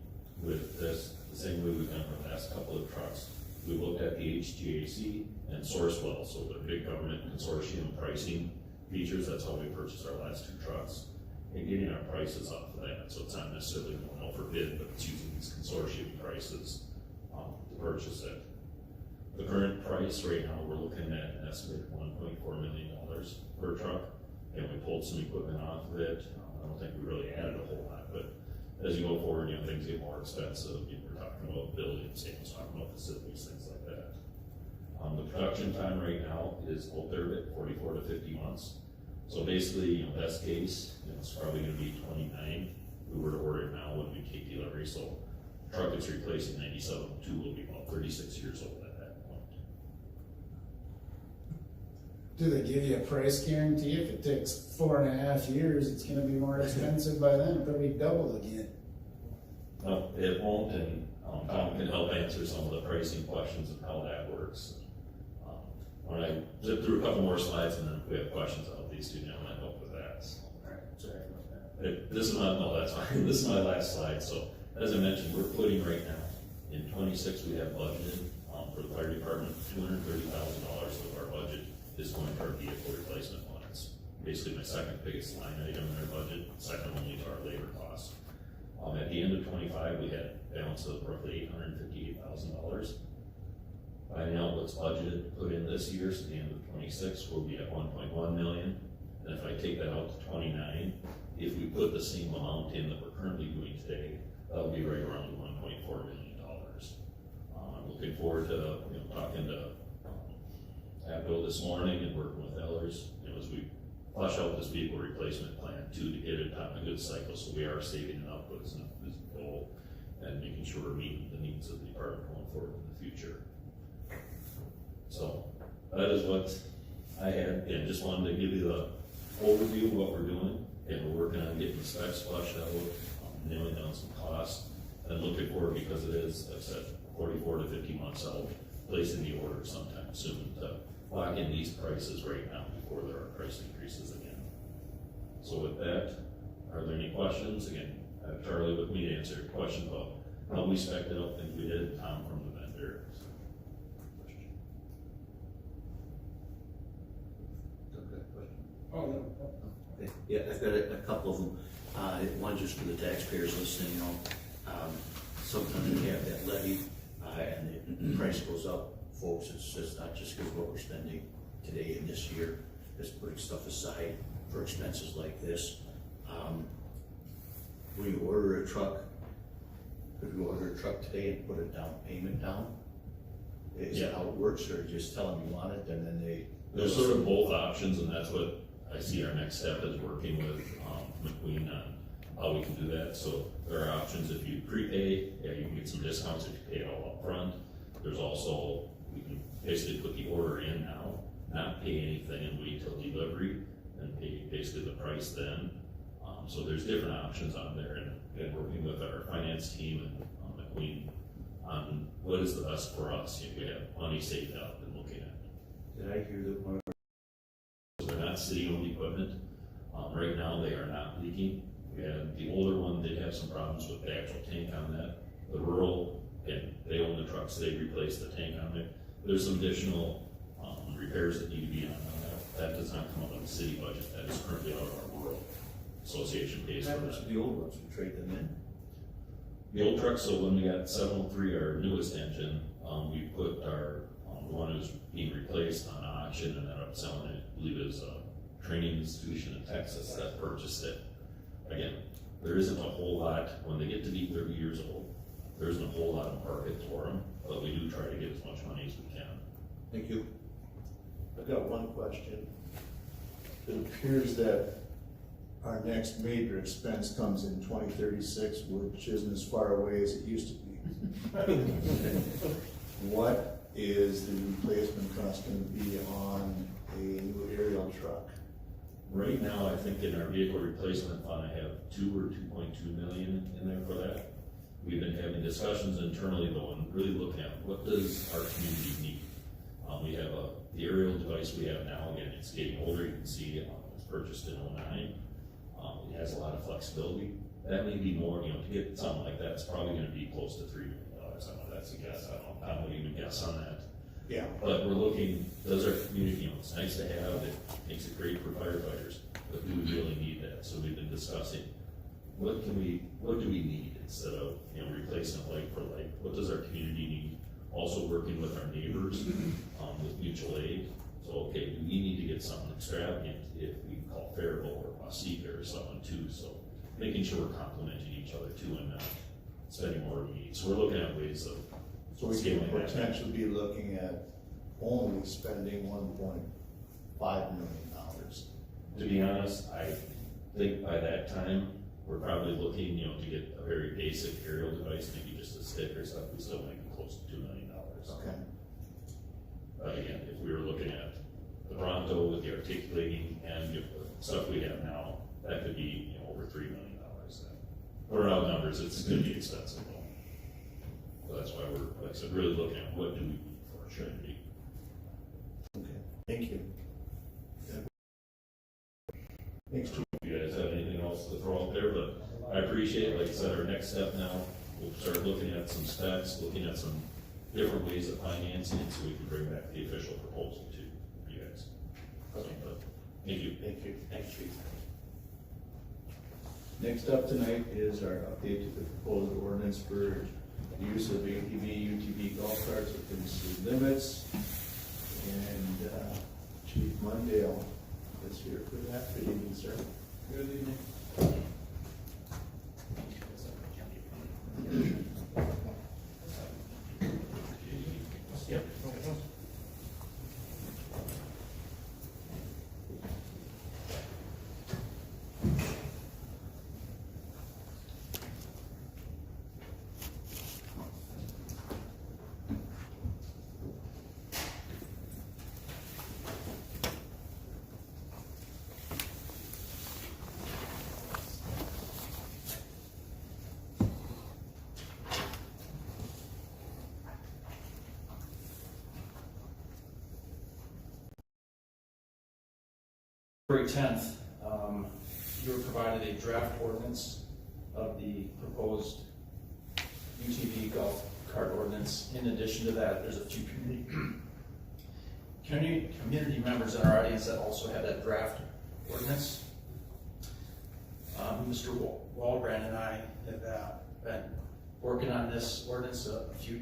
with this, the same way we've done the last couple of trucks, we looked at the HGAC and Sourcewell, so the big government consortium pricing features. That's how we purchased our last two trucks. And getting our prices off of that, so it's not necessarily going out for bid, but it's using these consortium prices to purchase it. The current price right now, we're looking at an estimated $1.4 million per truck, and we pulled some equipment off of it. I don't think we really added a whole lot, but as you go forward, things get more expensive. We're talking about buildings, Sam's talking about facilities, things like that. The production time right now is out there at 44 to 50 months. So basically, best case, it's probably going to be 29. We were to order it now when we take delivery. So the truck that's replacing 9702 will be about 36 years old at that point. Do they give you a price guarantee? If it takes 4.5 years, it's gonna be more expensive by then, probably double again. No, it won't, and Tom can help answer some of the pricing questions and how that works. When I zip through a couple more slides, and then if we have questions, I'll these two now, and I help with that. So. All right, sorry about that. This is that's fine. This is my last slide. So as I mentioned, we're putting right now in 26 we have budgeted for the fire department $230,000 of our budget is going to our vehicle replacement lines. Basically my second biggest line item in our budget, second only to our labor costs. At the end of 25 we had a balance of roughly $858,000. By now what's budgeted put in this year, so the end of 26 we'll be at 1.1 million. And if I take that out to 29, if we put the same amount in that we're currently doing today, that'll be right around $1.4 million. I'm looking forward to talking to Abdul this morning and working with Ehlers as we flush out this vehicle replacement plan too, to get it on a good cycle, so we are saving enough as a goal and making sure we're meeting the needs of the department going forward in the future. So, that is what I had, and just wanted to give you the overview of what we're doing, and we're working on getting the specs flushed out, nailing down some costs, and looking forward, because it is, like I said, 44 to 50 months out, placing the order sometime soon to lock in these prices right now before there are price increases again. So with that, are there any questions? Again, I have Charlie with me to answer your question about how we spec'd it up, and we did, Tom from the vendor. Oh, no. Okay. Yeah, I've got a couple of them. One just for the taxpayers listening, you know, sometimes we have that levy, and the price goes up. Folks, it's just not just because what we're spending today and this year, is putting stuff aside for expenses like this. When you order a truck, could we order a truck today and put a down payment down? Is that how it works, or just tell them you want it and then they? There's sort of both options, and that's what I see our next step is working with McQueen on how we can do that. So there are options. If you prepay, yeah, you can get some discounts if you pay it all up front. There's also, we can basically put the order in now, not pay anything and wait till delivery, and pay basically the price then. So there's different options on there, and working with our finance team and McQueen on what is the best for us. If we have money saved up and looking at. Did I hear that one? They're not city-owned equipment. Right now, they are not leaking. We had the older one did have some problems with the actual tank on that. The rural, and they own the trucks, they replaced the tank on it. There's some additional repairs that need to be done on that. That does not come out of the city budget. That is currently out of our rural association pays for that. The old ones, we trade them in? The old trucks, so when we got 703, our newest engine, we put our, the one who's being replaced on auction and ended up selling it. I believe it was a training institution in Texas that purchased it. Again, there isn't a whole lot, when they get to be 30 years old, there isn't a whole lot of market for them, but we do try to get as much money as we can. Thank you. I've got one question. It appears that our next major expense comes in 2036, which isn't as far away as it used to be. What is the replacement cost going to be on a new aerial truck? Right now, I think in our vehicle replacement fund, I have 2 or 2.2 million in there for that. We've been having discussions internally though, and really looking at what does our community need. We have the aerial device we have now, again, it's getting older, you can see it was purchased in 09. It has a lot of flexibility. That may be more, to get something like that, it's probably gonna be close to $3 million. I know that's a guess, I don't even guess on that. Yeah. But we're looking, does our community, it's nice to have, it makes it great for firefighters, but do we really need that? So we've been discussing, what do we need instead of, replacing it like for like, what does our community need? Also working with our neighbors, with mutual aid. So, okay, do we need to get something extravagant if we call Faribault or Wasika or someone too? So making sure we're complementing each other too and not spending more than we need. So we're looking at ways of So we could potentially be looking at only spending $1.5 million. To be honest, I think by that time, we're probably looking, to get a very basic aerial device, maybe just a stick or stuff, we still might be close to $2 million. Okay. But again, if we were looking at the Bronto with the articulating and the stuff we have now, that could be, over $3 million. For our numbers, it's gonna be expensive though. So that's why we're, like I said, really looking at what do we need for our community. Okay, thank you. Thanks, Chief. If you guys have anything else to throw out there, but I appreciate it. Like I said, our next step now, we'll start looking at some specs, looking at some different ways of financing it so we can bring back the official proposal to you guys. Okay. Thank you. Thank you. Thanks, Chief. Next up tonight is our update to the proposed ordinance for the use of ATV, UTV golf carts within the city limits. And Chief Mondale is here for that. Good evening, sir. Good evening. Yep. February 10th, you were provided a draft ordinance of the proposed UTV golf cart ordinance. In addition to that, there's a few community members in our audience that also have that draft ordinance. Mr. Walbrand and I have been working on this ordinance a few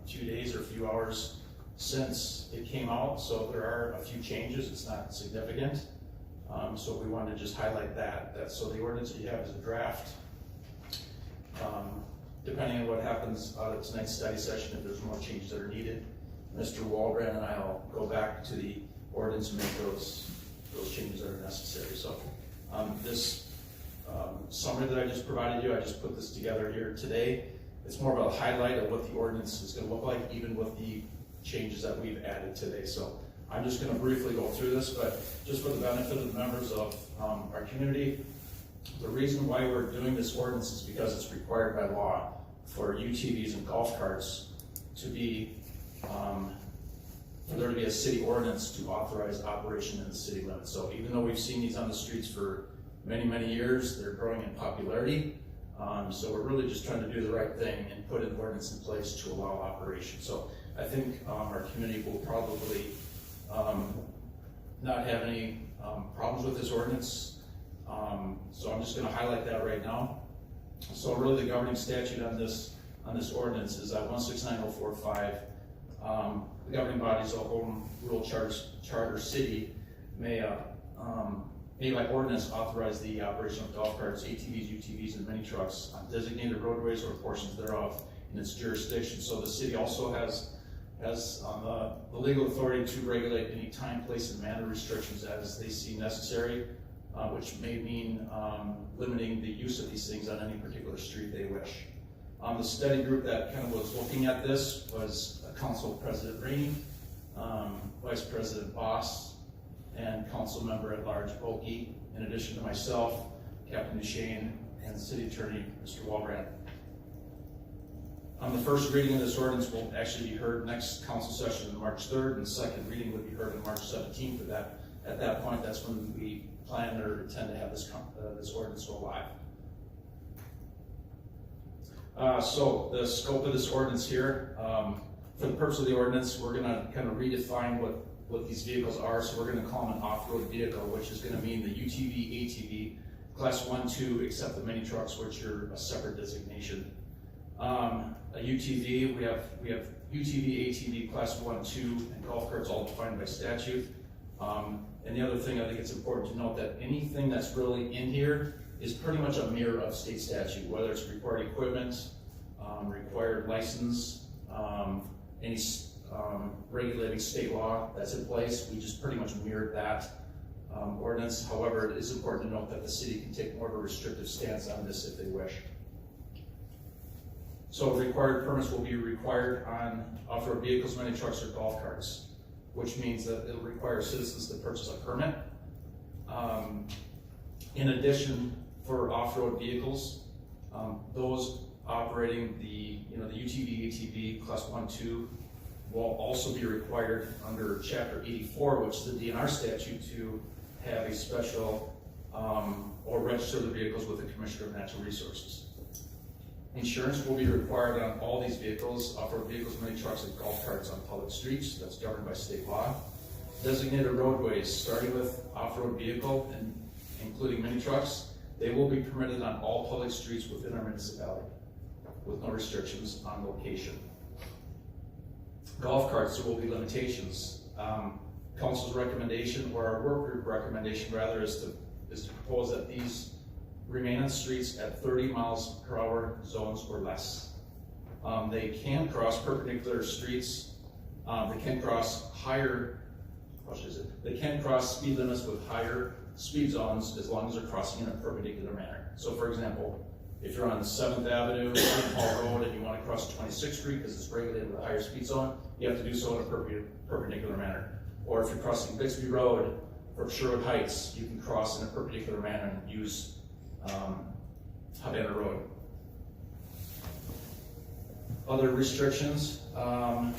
days or a few hours since it came out, so there are a few changes. It's not significant. So we wanted to just highlight that so the ordinance that you have is a draft. Depending on what happens out of tonight's study session, if there's more changes that are needed, Mr. Walbrand and I will go back to the ordinance and make those changes that are necessary. So this summary that I just provided you, I just put this together here today. It's more of a highlight of what the ordinance is going to look like, even with the changes that we've added today. So I'm just going to briefly go through this, but just for the benefit of the members of our community, the reason why we're doing this ordinance is because it's required by law for UTVs and golf carts to be, for there to be a city ordinance to authorize operation in the city limits. So even though we've seen these on the streets for many, many years, they're growing in popularity. So we're really just trying to do the right thing and put an ordinance in place to allow operation. So I think our community will probably not have any problems with this ordinance. So I'm just going to highlight that right now. So really the governing statute on this ordinance is 169045. The governing bodies of home rule charter city may by ordinance authorize the operation of golf carts, ATVs, UTVs, and mini trucks on designated roadways or portions thereof in its jurisdiction. So the city also has the legal authority to regulate any time, place, and manner restrictions as they see necessary, which may mean limiting the use of these things on any particular street they wish. The study group that kind of was looking at this was Council President Rainey, Vice President Boss, and Council Member at Large Oakey, in addition to myself, Captain Duchesne, and City Attorney Mr. Walbrand. The first reading of this ordinance will actually be heard next council session on March 3rd, and the second reading will be heard on March 17th. At that point, that's when we plan or intend to have this ordinance go live. So the scope of this ordinance here, for the purpose of the ordinance, we're going to kind of redefine what these vehicles are. So we're going to call them an off-road vehicle, which is going to mean the UTV, ATV, class 1, 2, except the mini trucks, which are a separate designation. A UTV, we have UTV, ATV, class 1, 2, and golf carts all defined by statute. And the other thing I think it's important to note that anything that's really in here is pretty much a mirror of state statute, whether it's required equipment, required license, any regulating state law that's in place. We just pretty much mirrored that ordinance. However, it is important to note that the city can take more of a restrictive stance on this if they wish. So required permits will be required on off-road vehicles, mini trucks, or golf carts, which means that it'll require citizens to purchase a permit. In addition, for off-road vehicles, those operating the UTV, ATV, class 1, 2, will also be required under Chapter 84, which is the DNR statute, to have a special or register the vehicles with the Commissioner of Natural Resources. Insurance will be required on all these vehicles, off-road vehicles, mini trucks, and golf carts on public streets. That's governed by state law. Designated roadways, starting with off-road vehicle and including mini trucks, they will be permitted on all public streets within our municipality with no restrictions on location. Golf carts, there will be limitations. Council's recommendation, or our work group recommendation rather, is to propose that these remain on streets at 30 miles per hour zones or less. They can cross perpendicular streets. They can cross They can cross speed limits with higher speed zones as long as they're crossing in a perpendicular manner. So for example, if you're on 7th Avenue, Hall Road, and you want to cross 26th Street because it's regulated with a higher speed zone, you have to do so in a perpendicular manner. Or if you're crossing Bixby Road from Sherwood Heights, you can cross in a perpendicular manner and use Havana Road. Other restrictions, no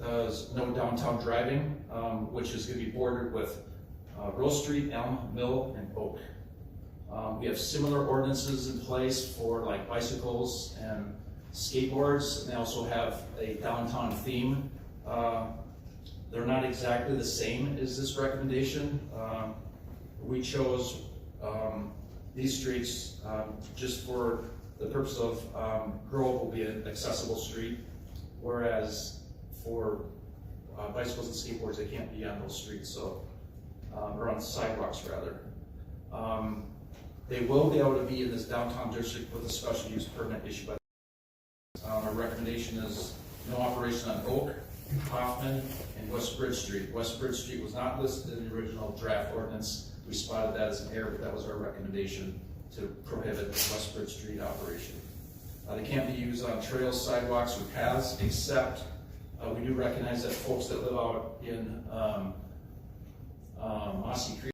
downtown driving, which is going to be bordered with Rose Street, Elm, Mill, and Oak. We have similar ordinances in place for like bicycles and skateboards, and they also have a downtown theme. They're not exactly the same as this recommendation. We chose these streets just for the purpose of Grove will be an accessible street, whereas for bicycles and skateboards, they can't be on those streets, so or on sidewalks rather. They will be able to be in this downtown district with a special use permit issued by. Our recommendation is no operation on Oak, Hoffman, and West Bridge Street. West Bridge Street was not listed in the original draft ordinance. We spotted that as an error, but that was our recommendation to prohibit West Bridge Street operation. They can't be used on trails, sidewalks, or paths, except we do recognize that folks that live out in Mossy Creek,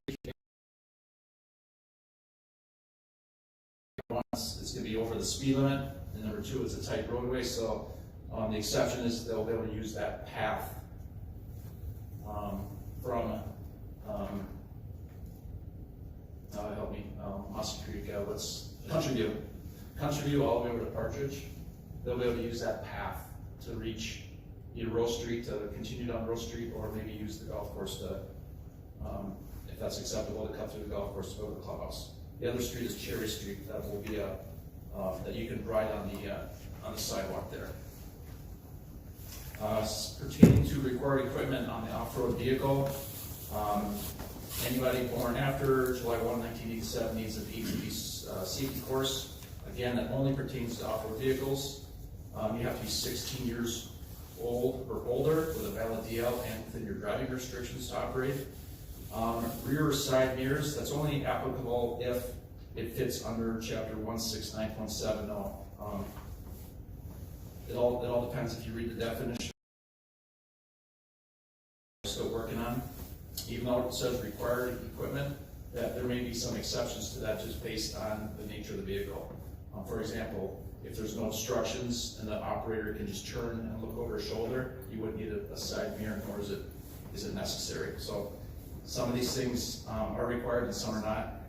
it's going to be over the speed limit, and number two, it's a tight roadway, so the exception is they'll be able to use that path from help me, Mossy Creek, what's Country View all the way over to Partridge. They'll be able to use that path to reach either Rose Street, to continue down Rose Street, or maybe use the golf course to, if that's acceptable, to cut through the golf course to go to the clubhouse. The other street is Cherry Street. That will be that you can ride on the sidewalk there. Pertaining to required equipment on the off-road vehicle, anybody born after July 1, 1987 needs an ATV safety course. Again, that only pertains to off-road vehicles. You have to be 16 years old or older with a valid DL and within your driving restrictions to operate. Rear or side mirrors, that's only applicable if it fits under chapter 169.70. It all depends if you read the definition. We're still working on, even though it says required equipment, that there may be some exceptions to that just based on the nature of the vehicle. For example, if there's no obstructions and the operator can just turn and look over his shoulder, you wouldn't need a side mirror, nor is it necessary. So some of these things are required and some are not,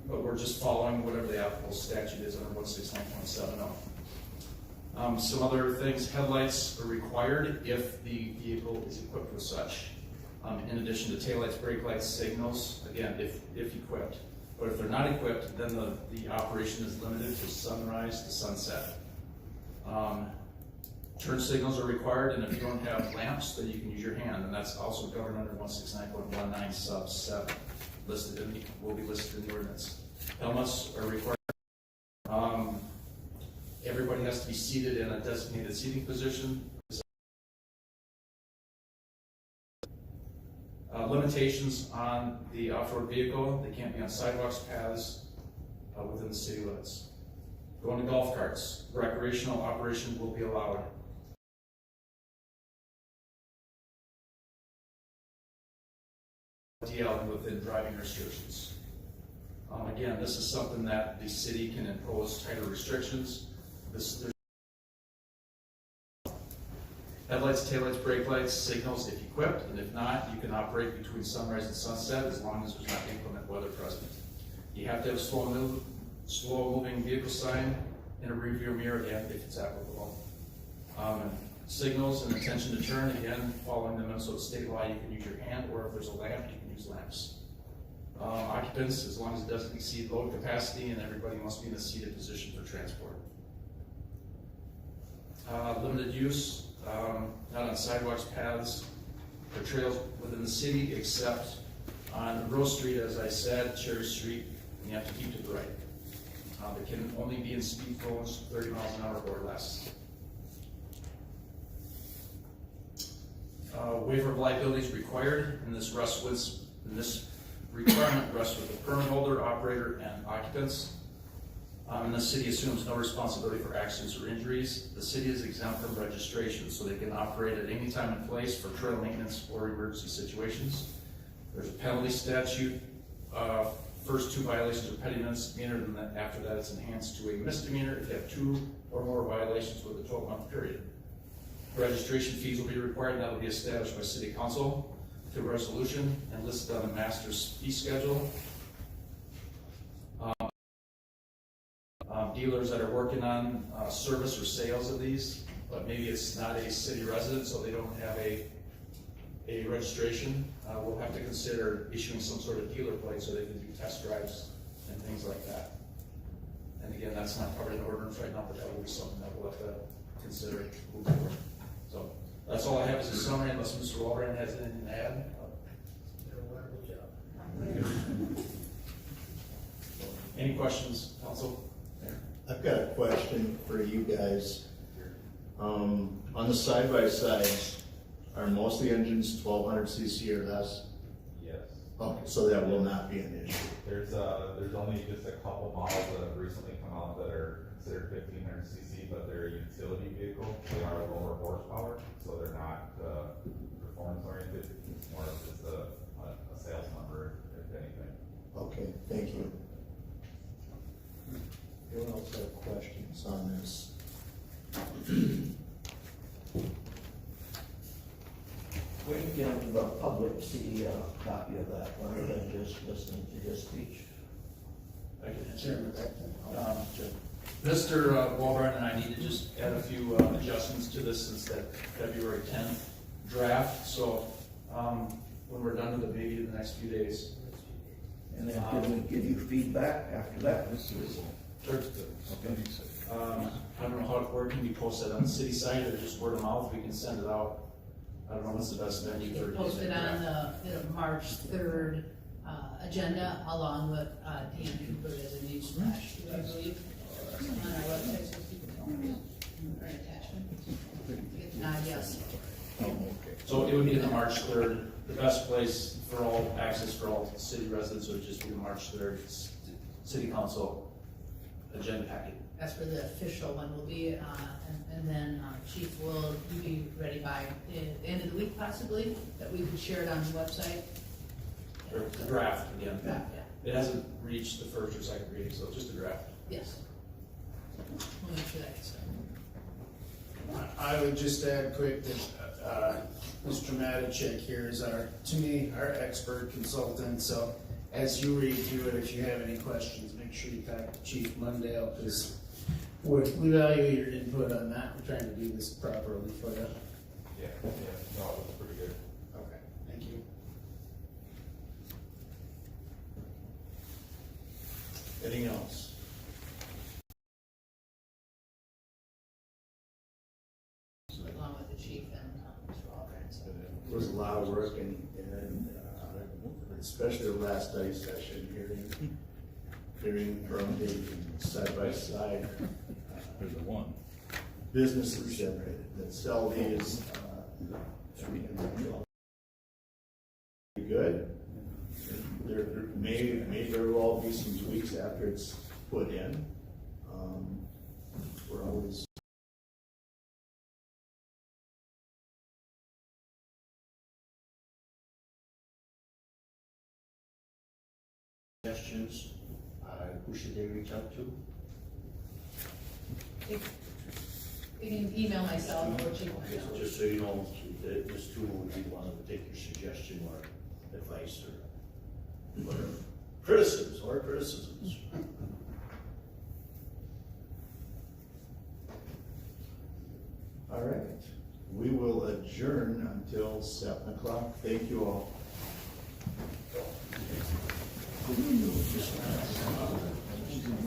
but we're just following whatever the applicable statute is under 169.70. Some other things, headlights are required if the vehicle is equipped with such. In addition to taillights, brake lights, signals, again, if equipped. But if they're not equipped, then the operation is limited to sunrise to sunset. Turn signals are required, and if you don't have lamps, then you can use your hand, and that's also governed under 169.19 sub 7. Will be listed in the ordinance. Helmets are required. Everybody has to be seated in a designated seating position. Limitations on the off-road vehicle, they can't be on sidewalks, paths, within the city limits. Going to golf carts, recreational operation will be allowed. DL within driving restrictions. Again, this is something that the city can impose tighter restrictions. Headlights, taillights, brake lights, signals if equipped, and if not, you can operate between sunrise and sunset as long as there's not inclement weather present. You have to have a slow moving vehicle sign in a rear view mirror, again, if it's applicable. Signals and intention to turn, again, following the Minnesota state law, you can use your hand, or if there's a lamp, you can use lamps. Occupants, as long as it doesn't exceed load capacity, and everybody must be in a seated position for transport. Limited use, not on sidewalks, paths, or trails within the city, except on Rose Street, as I said, Cherry Street, and you have to keep to the right. They can only be in speed zones 30 miles an hour or less. Waiver of liability is required, and this requirement rests with the permit holder, operator, and occupants. And the city assumes no responsibility for accidents or injuries. The city is exempt from registration, so they can operate at any time and place for trail maintenance or emergency situations. There's a penalty statute. First 2 violations are petty misdemeanor, and then after that it's enhanced to a misdemeanor if you have 2 or more violations with a 12-month period. Registration fees will be required, and that will be established by city council. to resolution and listed on the master's fee schedule. Dealers that are working on service or sales of these, but maybe it's not a city resident, so they don't have a registration, we'll have to consider issuing some sort of dealer plate so they can do test drives and things like that. And again, that's not covered in the ordinance right now, but that will be something that we'll have to consider moving forward. So that's all I have as a summary, unless Mr. Walbrand has anything to add. Any questions, council? I've got a question for you guys. On the side-by-sides, are most of the engines 1200 cc or less? Yes. Okay, so that will not be an issue. There's only just a couple models that have recently come out that are considered 1500 cc, but they're a utility vehicle. They are lower horsepower, so they're not performance oriented. It's more of just a sales number, if anything. Okay, thank you. Anyone else have questions on this? When can the public see a copy of that, rather than just listening to his speech? Mr. Walbrand and I need to just add a few adjustments to this since that February 10th draft. So when we're done with it, maybe in the next few days. And then can we give you feedback after that? Sure. I don't know where it can be posted on the city site or just word of mouth. We can send it out. I don't know what's the best venue for. Posted on the March 3rd agenda, along with Dan Cooper as a news flash, I believe, on our website, so people can or an attachment. If not, yes. So it would be the March 3rd. The best place for all access for all city residents would just be the March 3rd city council agenda packet. That's where the official one will be, and then Chief, will you be ready by the end of the week possibly, that we could share it on the website? Or the draft again. Draft, yeah. It hasn't reached the first or second reading, so it's just a draft. Yes. We'll make sure that gets done. I would just add quick that Mr. Matichek here is to me, our expert consultant, so as you read through it, if you have any questions, make sure you talk to Chief Mundale, because we value your input on that. We're trying to do this properly for you. Yeah, no, it was pretty good. Okay, thank you. Anything else? Along with the chief and Mr. Walbrand. So. It was a lot of work and especially the last study session, hearing from the side-by-side businesses that sell these. Good. There may very well be some tweaks after it's put in. We're always Suggestions, who should they reach out to? You can email myself or Chief. Just so you know, this tool would be one that would take your suggestion or advice or whatever. Criticisms. all right. We will adjourn until 7 o'clock. Thank you all.